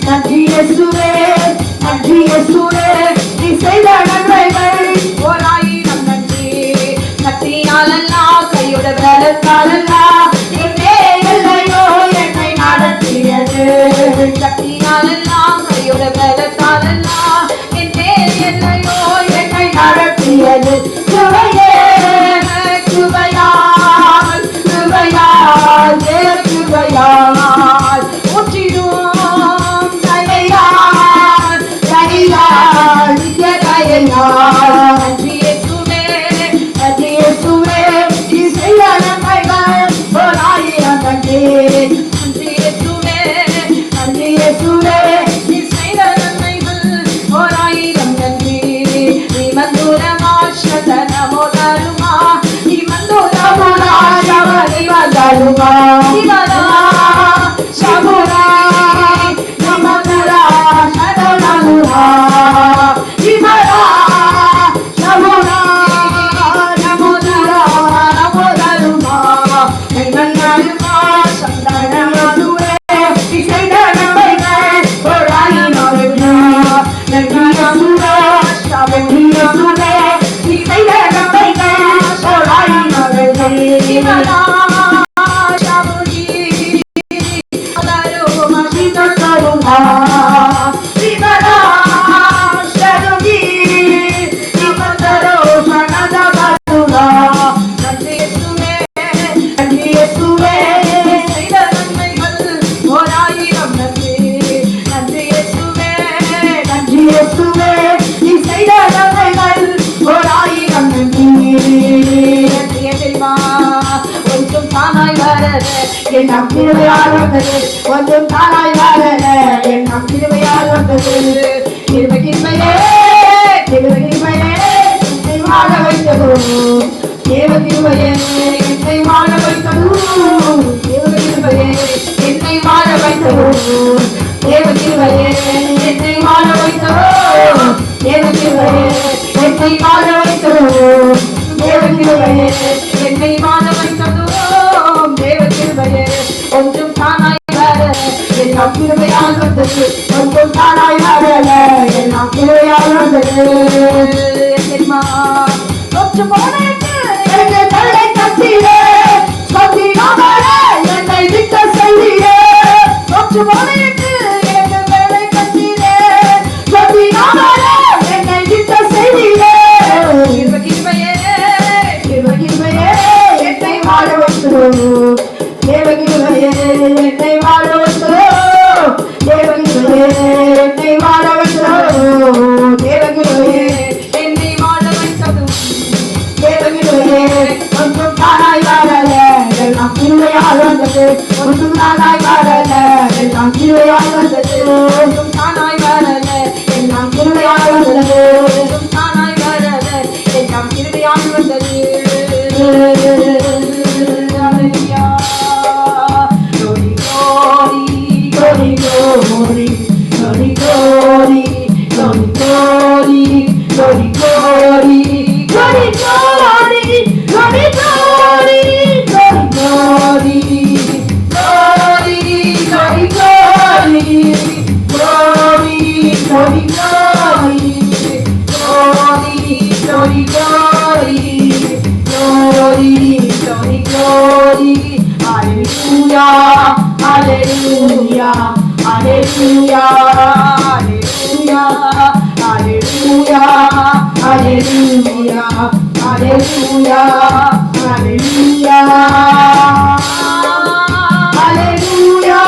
நன்றி இயேசுவே, நன்றி இயேசுவே, நீ செய்த நன்மைகள் 1000 நன்றி. சக்தியாலெல்லாம் கையோட வேலத்தாலெல்லாம் என்னே இல்லையோ என்னை நடத்தியது. சக்தியாலெல்லாம் கையோட வேலத்தாலெல்லாம் என்னே இல்லையோ என்னை நடத்தியது. கிருபையே கிருபையால், கிருபையால், கிருபையால், முற்றிலும் தயையால், தயையால், நித்திய தயையால். நன்றி இயேசுவே, நன்றி இயேசுவே, நீ செய்த நன்மைகள் 1000 நன்றி. நன்றி இயேசுவே, நன்றி இயேசுவே, நீ செய்த நன்மைகள் 1000 நன்றி. நீ மந்துரமா சதனமோ தருமா, நீ மந்துரமா சவரிவா தருமா, சிவரா சபுரா நமதரா சதனமுரா, சிவரா சபுரா நமதரா நமதருமா, நன்னருமா சந்தனமதுரே, நீ செய்த நன்மைகள் 1000 நன்றி. நன்றியசுரா சபுரியுரே, நீ செய்த நன்மைகள் 1000 நன்றி. சிவரா சபுரி தருமா சிதருமா, சிவரா சருகி நமதரோ சனதபதுரா. நன்றி இயேசுவே, நன்றி இயேசுவே, நீ செய்த நன்மைகள் 1000 நன்றி. நன்றி இயேசுவே, நன்றி இயேசுவே, நீ செய்த நன்மைகள் 1000 நன்றி. வரல எண்ணம் கிருபையால் வந்தது கொஞ்சம் தானாய் வரல எண்ணம் கிருபையால் வந்தது கிருபை கிருபையே கிருபை கிருபையே என்னை வாழ வைத்ததோ தேவ கிருபையே என்னை வாழ வைத்ததோ தேவ கிருபையே என்னை வாழ வைத்ததோ தேவ கிருபையே என்னை வாழ வைத்ததோ தேவ கிருபையே என்னை வாழ வைத்ததோ தேவ கிருபையே என்னை வாழ வைத்ததோ தேவ கிருபையே ஒன்றும் தானாய் வரல எல்லாம் கிருபையால் வந்தது ஒன்றும் தானாய் வரல எல்லாம் கிருபையால் வந்தது தெரியுமா தொற்று போனேன் என்னை தள்ளை கட்டிலே சொத்தினாமலே என்னை விட்டு செல்லியே தொற்று போனேன் என்னை தள்ளை கட்டிலே சொத்தினாமலே என்னை விட்டு செல்லியே கிருபை கிருபையே கிருபை கிருபையே என்னை வாழ வைக்கிறோம் தேவ கிருபையே என்னை வாழ வைக்கிறோம் தேவ கிருபையே என்னை வாழ வைக்கிறோம் தேவ கிருபையே என்னை வாழ வைத்ததும் தேவ கிருபையே ஒன்றும் தானாய் வரல எல்லாம் கிருபையால் வந்தது ஒன்றும் தானாய் வரல எல்லாம் கிருபையால் வந்தது ஒன்றும் தானாய் வரல எல்லாம் கிருபையால் வந்தது ஒன்றும் தானாய் வரல எல்லாம் கிருபையால் வந்தது Glory, glory, glory, glory, glory, glory, glory, glory, glory, glory, glory, glory, glory, glory, glory, glory, glory, glory, glory, glory, hallelujah, hallelujah, hallelujah, hallelujah, hallelujah, hallelujah, hallelujah, hallelujah,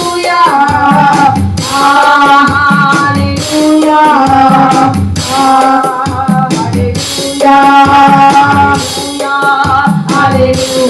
hallelujah, hallelujah, hallelujah,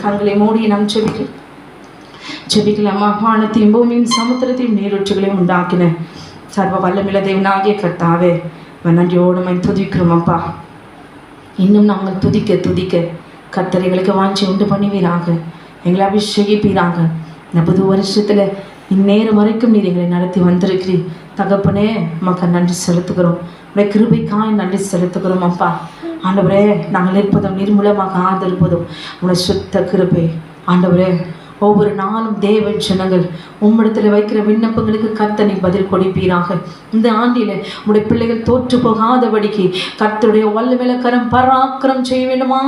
கண்களை மூடி நாம் ஜெபிக்கலாம். வானத்தையும் பூமியும் சமுத்திரத்தையும் நீரூற்றுகளையும் உண்டாக்கின சர்வ வல்லமில்ல தேவனாகிய கர்த்தாவே, நன்றியோடு துதிக்கிறோம் அப்பா. இன்னும் நாங்கள் துதிக்க கர்த்தரைகளுக்கு வாஞ்சி உண்டு பண்ணுவீராக, எங்களை அபிஷேகிப்பீராக. இந்த புது வருஷத்தில் இந்நேரம் வரைக்கும் நீர் எங்களை நடத்தி வந்திருக்கிறீர் தகப்பனே. உமக்கு நன்றி செலுத்துகிறோம், உடைய கிருபைக்காய் நன்றி செலுத்துகிறோம் அப்பா. ஆண்டவரே, நாங்கள் இருப்பதும் நிர்மூலமாக ஆதரிப்பதும் உடைய சுத்த கிருபை ஆண்டவரே. ஒவ்வொரு நாளும் தேவ ஜனங்கள் உம்மிடத்தில் வைக்கிற விண்ணப்பங்களுக்கு கர்த்தனை பதில் கொடுப்பீராக. இந்த ஆண்டில் உடைய பிள்ளைகள் தோற்று போகாதபடிக்கு கர்த்தருடைய வல்லமையில கரம் பராக்கிரம் செய்ய வேண்டுமா,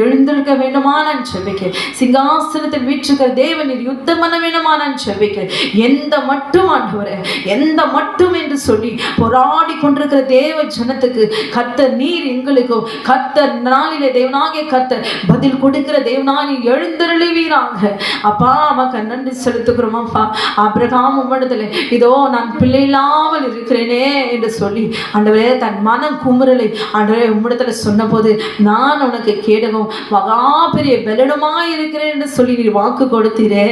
எழுந்திருக்க வேண்டுமா நான் செபிக்க. சிங்காசனத்தில் வீற்றுக்கிற தேவனில் யுத்தம் பண்ண வேண்டுமா நான் செபிக்க. எந்த மட்டும் ஆண்டவரே, எந்த மட்டும் என்று சொல்லி போராடி கொண்டிருக்கிற தேவ ஜனத்துக்கு கர்த்தர் நீர் எங்களுக்கும் கர்த்தர் நாளிலே தேவனாகிய கர்த்தர் பதில் கொடுக்கிற தேவனாகிய எழுந்தருளுவீராக அப்பா. மக்க நன்றி செலுத்துகிறோம் அப்பா. ஆபிரகாம் உம்மிடத்தில் இதோ நான் பிள்ளை இல்லாமல் இருக்கிறேனே என்று சொல்லி ஆண்டவரே தன் மனம் குமுறலை ஆண்டவரே உம்மிடத்துல சொன்னபோது நான் உனக்கு கேடகம் மகா பெரிய பலனுமாய் இருக்கிறேன் என்று சொல்லி நீர் வாக்கு கொடுத்தீரே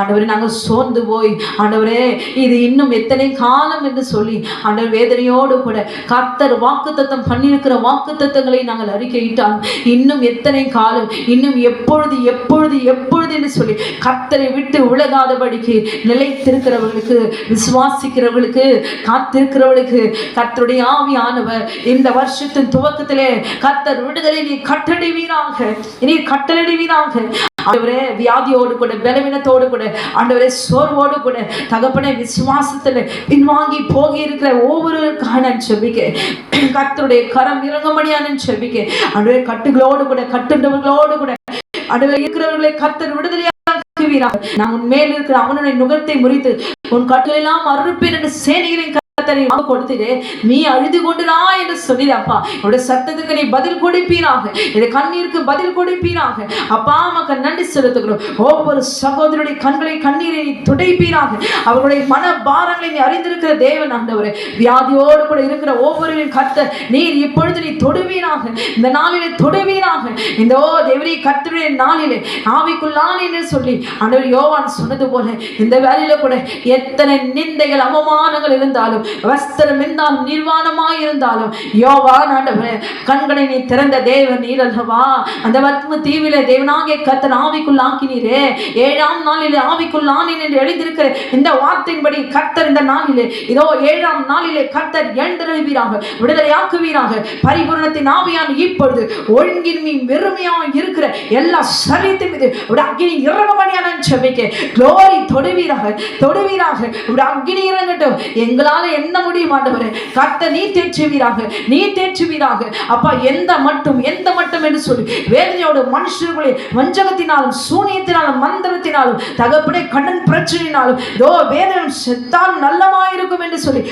ஆண்டவரே. நாங்கள் சோர்ந்து போய் ஆண்டவரே இது இன்னும் எத்தனை காலம் என்று சொல்லி ஆண்டவர் வேதனையோடு கூட கர்த்தர் வாக்குத்தத்தம் பண்ணியிருக்கிற வாக்குத்தத்தங்களை நாங்கள் அறிக்கையிட்டால் இன்னும் எத்தனை காலம், இன்னும் எப்பொழுது எப்பொழுது எப்பொழுது என்று சொல்லி கர்த்தரை விட்டு உலகாதபடிக்கு நிலைத்திருக்கிறவர்களுக்கு, விசுவாசிக்கிறவர்களுக்கு, காத்திருக்கிறவர்களுக்கு கர்த்தருடைய ஆவியானவர் இந்த வருஷத்தின் துவக்கத்திலே கர்த்தர் விடுதலை நீ கட்டளைவீராக, நீ கட்டளைவீராக. ஆண்டவரே வியாதியோடு கூட, பலவீனத்தோடு கூட, ஆண்டவரே சோர்வோடு கூட, தகப்பனே விசுவாசத்தில் பின்வாங்கி போகி இருக்கிற ஒவ்வொருவருக்காக நான் செபிக்க கர்த்தருடைய கரம் இறங்கும்படியா நான் செபிக்க. ஆண்டவரே கட்டுகளோடு கூட, கட்டுண்டவர்களோடு கூட ஆண்டவரே இருக்கிறவர்களை கர்த்தர் விடுதலையாக்குவீராக. நான் உன் மேல் இருக்கிற அவனுடைய நுகத்தை முறித்து உன் கட்டுகளெல்லாம் அறுப்பேன் என்று சேனைகளின் கொடுத்தீரே, நீ அழுது கொண்டுடா என்று சொல்லிடப்பா. என்னுடைய சத்தத்துக்கு நீ பதில் கொடுப்பீராக, என்னுடைய கண்ணீருக்கு பதில் கொடுப்பீராக. அப்பா மக்கள் நன்றி செலுத்துகிறோம். ஒவ்வொரு சகோதரருடைய கண்ணீரை நீ துடைப்பீராக. அவர்களுடைய மன பாரங்களை நீ அறிந்திருக்கிற தேவன் ஆண்டவரே. வியாதியோடு கூட இருக்கிற ஒவ்வொருவரின் கர்த்தர் நீர் இப்பொழுது நீ தொடுவீராக, இந்த நாளிலே தொடுவீராக. இந்த தேவரே கர்த்தருடைய நாளிலே ஆவிக்குள்ளான் என்று சொல்லி ஆண்டவர் யோவான் சொன்னது போல இந்த வேலையில கூட எத்தனை நிந்தைகள் அவமானங்கள் இருந்தாலும், வஸ்திரம் இருந்தாலும், நிர்வாணமாய் இருந்தாலும், யோவான் ஆண்டவரே கண்களை நீ திறந்த தேவன் நீர் அல்லவா. அந்த பத்ம தீவிலே தேவனாகிய கர்த்தர் ஆவிக்குள்ளாக்கினீரே. 7ஆம் நாளிலே ஆவிக்குள்ளானேன் என்று எழுதியிருக்கிற இந்த வார்த்தையின்படி கர்த்தர் இந்த நாளிலே இதோ 7ஆம் நாளிலே கர்த்தர் எழுந்தருளுவீராக, விடுதலையாக்குவீராக. பரிபூரணத்தின் ஆவியான் இப்பொழுது ஒழுங்கின் மீன் வெறுமையாக இருக்கிற எல்லா சரீரத்தின் மீது அக்னி இறங்கும்படியான செபிக்க. க்ளோரி தொடுவீராக, தொடுவீராக. அக்னி இறங்கட்டும். எங்களால என்ன முடியும் ஆண்டவரே, கர்த்தர் நீ தேற்றுவீராக, நீ தேற்றுவீராக. அப்பா எந்த மட்டும் என்று சொல்லி வேதனையோடு மனுஷர்களை வஞ்சகத்தினாலும், சூனியத்தினாலும், மந்திரத்தினாலும், தகப்பனே கடன் பிரச்சனையினாலும் வேதனை செத்தால் நல்லமாயிருக்கும் என்று சொல்லி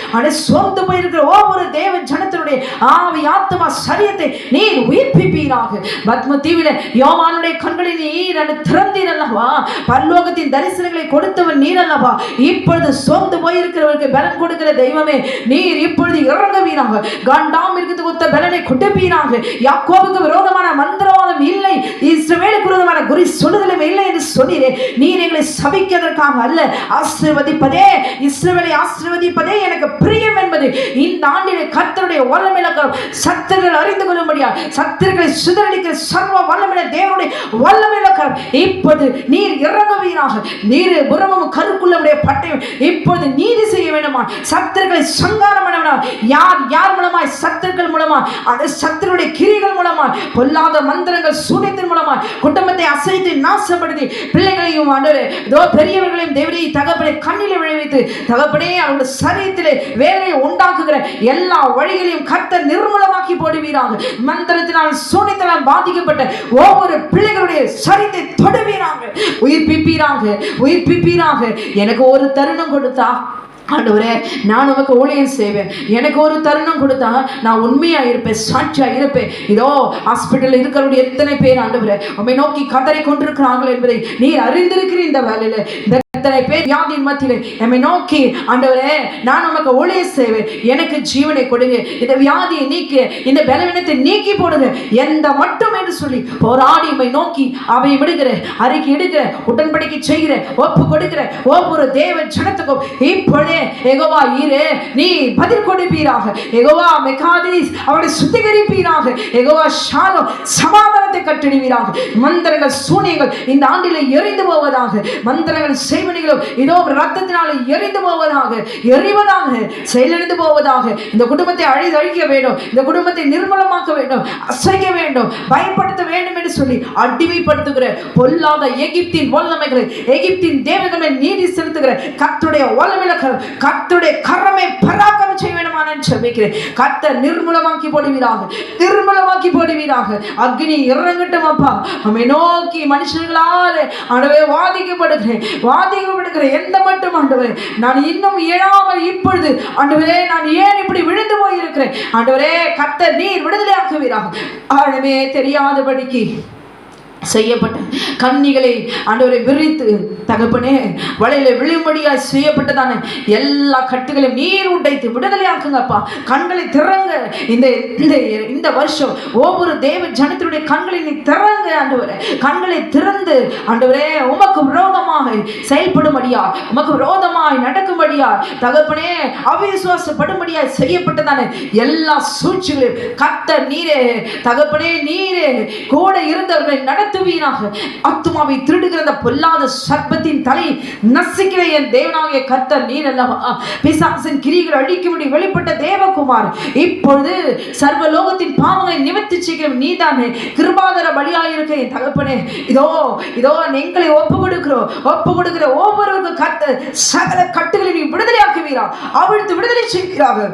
சோர்ந்து போயிருக்கிற ஒவ்வொரு தேவ ஜனத்தினுடைய ஆவி ஆத்மா சரீரத்தை நீர் உயிர்ப்பிப்பீராக. பத்ம தீவில யோவானுடைய கண்களை நீர் திறந்தீர் அல்லவா. பரலோகத்தின் தரிசனங்களை கொடுத்தவன் நீர் அல்லவா. இப்பொழுது சோர்ந்து போயிருக்கிறவருக்கு பலன் கொடுக்கிற தெய்வமே நீர் இப்பொழுது இறங்குவீராக. காண்டாமிற்கு ஒத்த பலனை கொடுப்பீராக. யாக்கோபுக்கு விரோதமான மந்திரவாதம் இல்லை, இஸ்ரவேலுக்கு விரோதமான குறி சொல்லுதலும் இல்லை என்று சொன்னீரே. நீர் எங்களை சபிக்கிறதற்காக அல்ல, ஆசீர்வதிப்பதே, இஸ்ரவேலை ஆசீர்வதிப்பதே எனக்கு பிரியம் என்பது இந்த ஆண்டிலே கர்த்தருடைய வல்லமையில சத்துருக்கள் அறிந்து கொள்ளும்படியா, சத்துருக்களை சிதறடிக்கிற சர்வ வல்லமையில தேவனுடைய வல்லமையில இப்பொழுது நீர் இறங்குவீராக. நீர் புறமும் கருக்குள்ளமுடைய பட்டயம் இப்பொழுது நீதி செய்ய வேண்டுமா, சத்துருக்களை சங்காரம் பண்ண வேண்டாம். யார் மூலமாய், சத்துருக்கள் மூலமாய், அந்த சத்துருடைய கிரிகள் மூலமாய், பொல்லாத மந்திரங்கள் சூனியத்தின் மூலமாய் குடும்பத்தை அசைத்து நாசப்படுத்தி பிள்ளைகளையும் பெரியவர்களையும் தேவனை தகப்பனை கண்ணிலே விளைவித்து தகப்பனே அவருடைய சரீரத்திலே வேலையை உண்டாக்குகிற எல்லா வழிகளையும் கர்த்தர் நிர்மூலமாக்கி போடுவீராக. மந்திரத்தினால் சூனியத்தினால் பாதிக்கப்பட்ட ஒவ்வொரு பிள்ளைகளுடைய சரீரத்தை தொடுவீராக, உயிர்ப்பிப்பீராக, உயிர்ப்பிப்பீராக. எனக்கு ஒரு தருணம் கொடுத்தா ஆண்டவரே நான் உமக்கு ஊழியம் செய்வேன், எனக்கு ஒரு தருணம் கொடுத்தா நான் உண்மையா இருப்பேன், சாட்சியா இருப்பேன். இதோ ஹாஸ்பிட்டல் இருக்கிறவங்க எத்தனை பேர் ஆண்டவரே உம்மை நோக்கி கதறி கொண்டிருக்கிறார்கள் என்பதை நீர் அறிந்திருக்கிறீர். இந்த வேலையில எத்தனை பேர் வியாதியின் மத்தியிலே நம்மை நோக்கி ஆண்டவரே நான் உமக்கு ஊழியம் செய்வேன், எனக்கு ஜீவனை கொடுங்க, இந்த வியாதியை நீக்கி, இந்த பலவீனத்தை நீக்கி போடுங்க, எந்த மட்டும் என்று சொல்லி போராடி உம்மை நோக்கி அவை விடுகிற, அறிக்கை எடுக்கிற, உடன்படிக்கை செய்கிற, ஒப்பு கொடுக்கிற ஒவ்வொரு தேவ ஜனத்துக்கும் இப்பொழுதே யெகோவா ஈரே நீ பதில் கொடுப்பீராக. யெகோவா மெகாதீஸ் அவரை சுத்திகரிப்பீராக. யெகோவா ஷாலோம் சமாதானத்தை கட்டளிவீராக. மந்திரங்கள் சூனியங்கள் இந்த ஆண்டிலே எரிந்து போவதாக. மந்திரங்கள் செய்வனிகளும் இதோ ரத்தத்தினால எரிந்து போவதாக, எரிவதாக, செயலிழந்து போவதாக. இந்த குடும்பத்தை அழிக்க வேண்டும், இந்த குடும்பத்தை நிர்மூலமாக்க வேண்டும், அசைக்க வேண்டும், பயன்படுத்த வேண்டும் என்று சொல்லி அடிமைப்படுத்துகிற பொல்லாத எகிப்தின் வல்லமைகளை, எகிப்தின் தேவர்களை நீதி செலுத்துகிற கர்த்தருடைய வல்லமையில கர்த்தருடைய கரமே பராக்கிரமம் செய்ய வேண்டுமான ஜெபிக்கிறேன். கர்த்தர் நிர்மூலமாக்கி போடுவீராக, நிர்மூலமாக்கி போடுவீராக. அக்னி இறங்கட்டும் அப்பா. நம்மை நோக்கி மனுஷர்களால் ஆண்டவரே வாதிக்கப்படுகிறேன் எந்த மட்டும் ஆண்டவரே நான் இன்னும் எழாமல் இப்பொழுது ஆண்டவரே நான் ஏன் இப்படி விழுந்து போயிருக்கிறேன் ஆண்டவரே கர்த்தர் நீர் விடுதலையாக்குவீராக. ஆழமே தெரியாதபடிக்கு செய்யப்பட்ட கண்ணிகளை ஆண்டவரை விரித்து தகப்பனே வலையில விழும்படியாய் செய்யப்பட்டதான எல்லா கட்டுகளையும் நீர் உடைத்து விடுதலையாக்குங்கப்பா. கண்களை திறங்க. இந்த இந்த இந்த வருஷம் ஒவ்வொரு தேவ ஜனத்தினுடைய கண்களை நீ திறங்க ஆண்டவரே. கண்களை திறந்து ஆண்டவரே உமக்கு விரோதமாக செயல்படும்படியா, உமக்கு விரோதமாய் நடக்கும்படியா தகப்பனே அவிசுவாசப்படும்படியாய் செய்யப்பட்டதான எல்லா சூழ்ச்சிகளையும் கர்த்தர் நீரே தகப்பனே நீரே கூட இருந்தவர்களை நடத்துவீராக. ஆத்துமாவை திருடுகிற அந்த பொல்லாத சர்ப்பத்தின் தலை நசுக்கிற என் தேவனாகிய கர்த்தர் நீர் அல்லவா. பிசாசின் கிரிகள் அழிக்கும்படி வெளிப்பட்ட தேவகுமார் இப்பொழுது சர்வலோகத்தின் பாவங்களை நிவர்த்தி செய்கிற நீதானே. கிருபாதர பலியாயிருக்க என் தகப்பனே இதோ இதோ எங்களை ஒப்பு கொடுக்கிற ஒவ்வொருவருக்கும் கர்த்தர் சகல கட்டுகளை நீ விடுதலையாக்குவீரா, அவிழ்த்து விடுதலை செய்வீராக.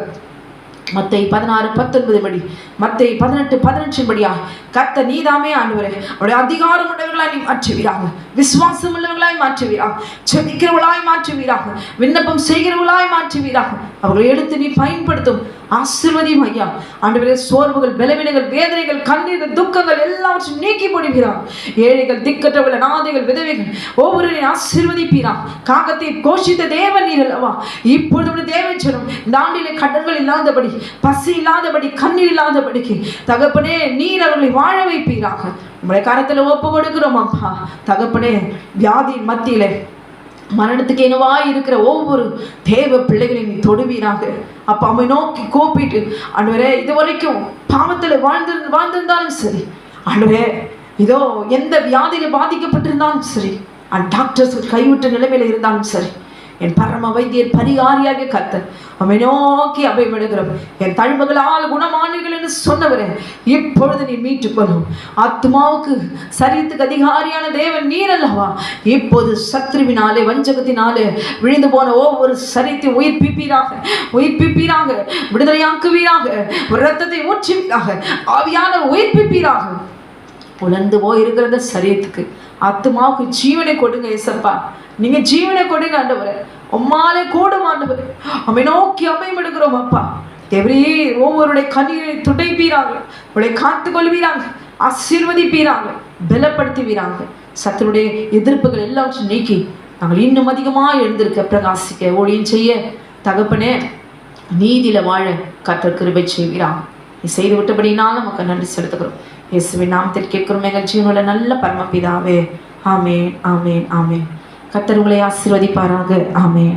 மத்தேயு 16:19 படி, மத்தேயு 18:18 படியா கர்த்தர் நீதாமே ஆண்டவரே அவருடைய அதிகாரம் உள்ளவர்களாய் நீ மாற்றுவீராக, விசுவாசம் உள்ளவர்களாய் மாற்றுவீராக, செபிக்கிறவர்களாய் மாற்றுவீராக, விண்ணப்பம் செய்கிறவர்களாய் மாற்றுவீராக. அவர்களை எடுத்து நீ பயன்படுத்தும். ஆசீர்வதியும் ஐயா ஆண்டவரே. சோர்வுகள், பலவீனங்கள், வேதனைகள், கண்ணீர்கள், துக்கங்கள் எல்லாவற்றையும் நீக்கி போடுவீராக. ஏழைகள், திக்கற்றவர்கள், அநாதைகள், விதவைகள் ஒவ்வொருவரையும் ஆசீர்வதிப்பீரா. காகத்தை கோஷித்த தேவன் நீர் அல்லவா. இப்பொழுது தேவன் சொல்லும் இந்த ஆண்டிலே கடன்கள் இல்லாதபடி, பசி இல்லாதபடி, கண்ணீர் இல்லாதபடிக்கு தகப்பனே நீர் அவர்களை வாழ வைப்பீராக. உங்களுடைய கரத்துல ஒப்பு கொடுக்கிறோம் அப்பா தகப்பனே. வியாதியின் மத்தியிலே மரணத்துக்கு என்னவாய் இருக்கிற ஒவ்வொரு தேவ பிள்ளைகளையும் நீ தொடுவீராக. அப்ப அவனை நோக்கி கூப்பிட்டு ஆண்டவரே இதுவரைக்கும் பாவத்துல வாழ்ந்திருந்தாலும் சரி ஆண்டவரே, இதோ எந்த வியாதியில பாதிக்கப்பட்டிருந்தாலும் சரி, டாக்டர்ஸ் கைவிட்ட நிலைமையில இருந்தாலும் சரி, என் பரம வைத்தியர் பரிகாரியாக கர்த்தர் அவனை நோக்கி அபயமிடுகிறோம். என் தழும்புகளால் குணமானீர்கள் என்று சொன்னவரே இப்பொழுது நீ மீட்டுக்கொள்ளும். ஆத்மாவுக்கு சரீரத்துக்கு அதிகாரியான தேவன் நீர் அல்லவா. இப்போது சத்ருவினாலே வஞ்சகத்தினாலே விழுந்து போன ஒவ்வொரு சரீரத்தை உயிர்ப்பிப்பீராக, விடுதலையாக்குவீராக, இரத்தத்தை ஊற்றுவீராக, ஆவியான உயிர்ப்பிப்பீராக. உலர்ந்து போயிருக்கிற சரீரத்துக்கு ஆத்மாவுக்கு ஜீவனை கொடுங்க ஏசப்பா. நீங்க ஜீவனை கொடுங்க ஆண்டவரே. உம்மாலே கூடும் ஆண்டவரே. அவனை நோக்கி அபயம் எடுக்கிறோம் அப்பா. ஒவ்வொருடைய கண்ணீரை துடைப்பீராங்க, உடைய காத்து கொள்வீராங்க, ஆசீர்வதிப்பீராங்க, பலப்படுத்துவீராங்க. சத்துருடைய எதிர்ப்புகள் எல்லாவற்றையும் நீக்கி நாங்கள் இன்னும் அதிகமாக எழுந்திருக்க, பிரகாசிக்க, ஊழியம் செய்ய தகப்பனே நீதியில வாழ கர்த்தர் கிருபை செய்வீராங்க. நீ செய்து விட்டபடினாலும் நமக்கு நன்றி செலுத்துகிறோம். இயேசுவின் நாமத்தில் கேட்கிறோம் எங்கள் ஜீவனுள்ள நல்ல பரமபிதாவே. ஆமென், ஆமென், ஆமென். கர்த்தர் உங்களை ஆசீர்வதிப்பாராக. ஆமென்.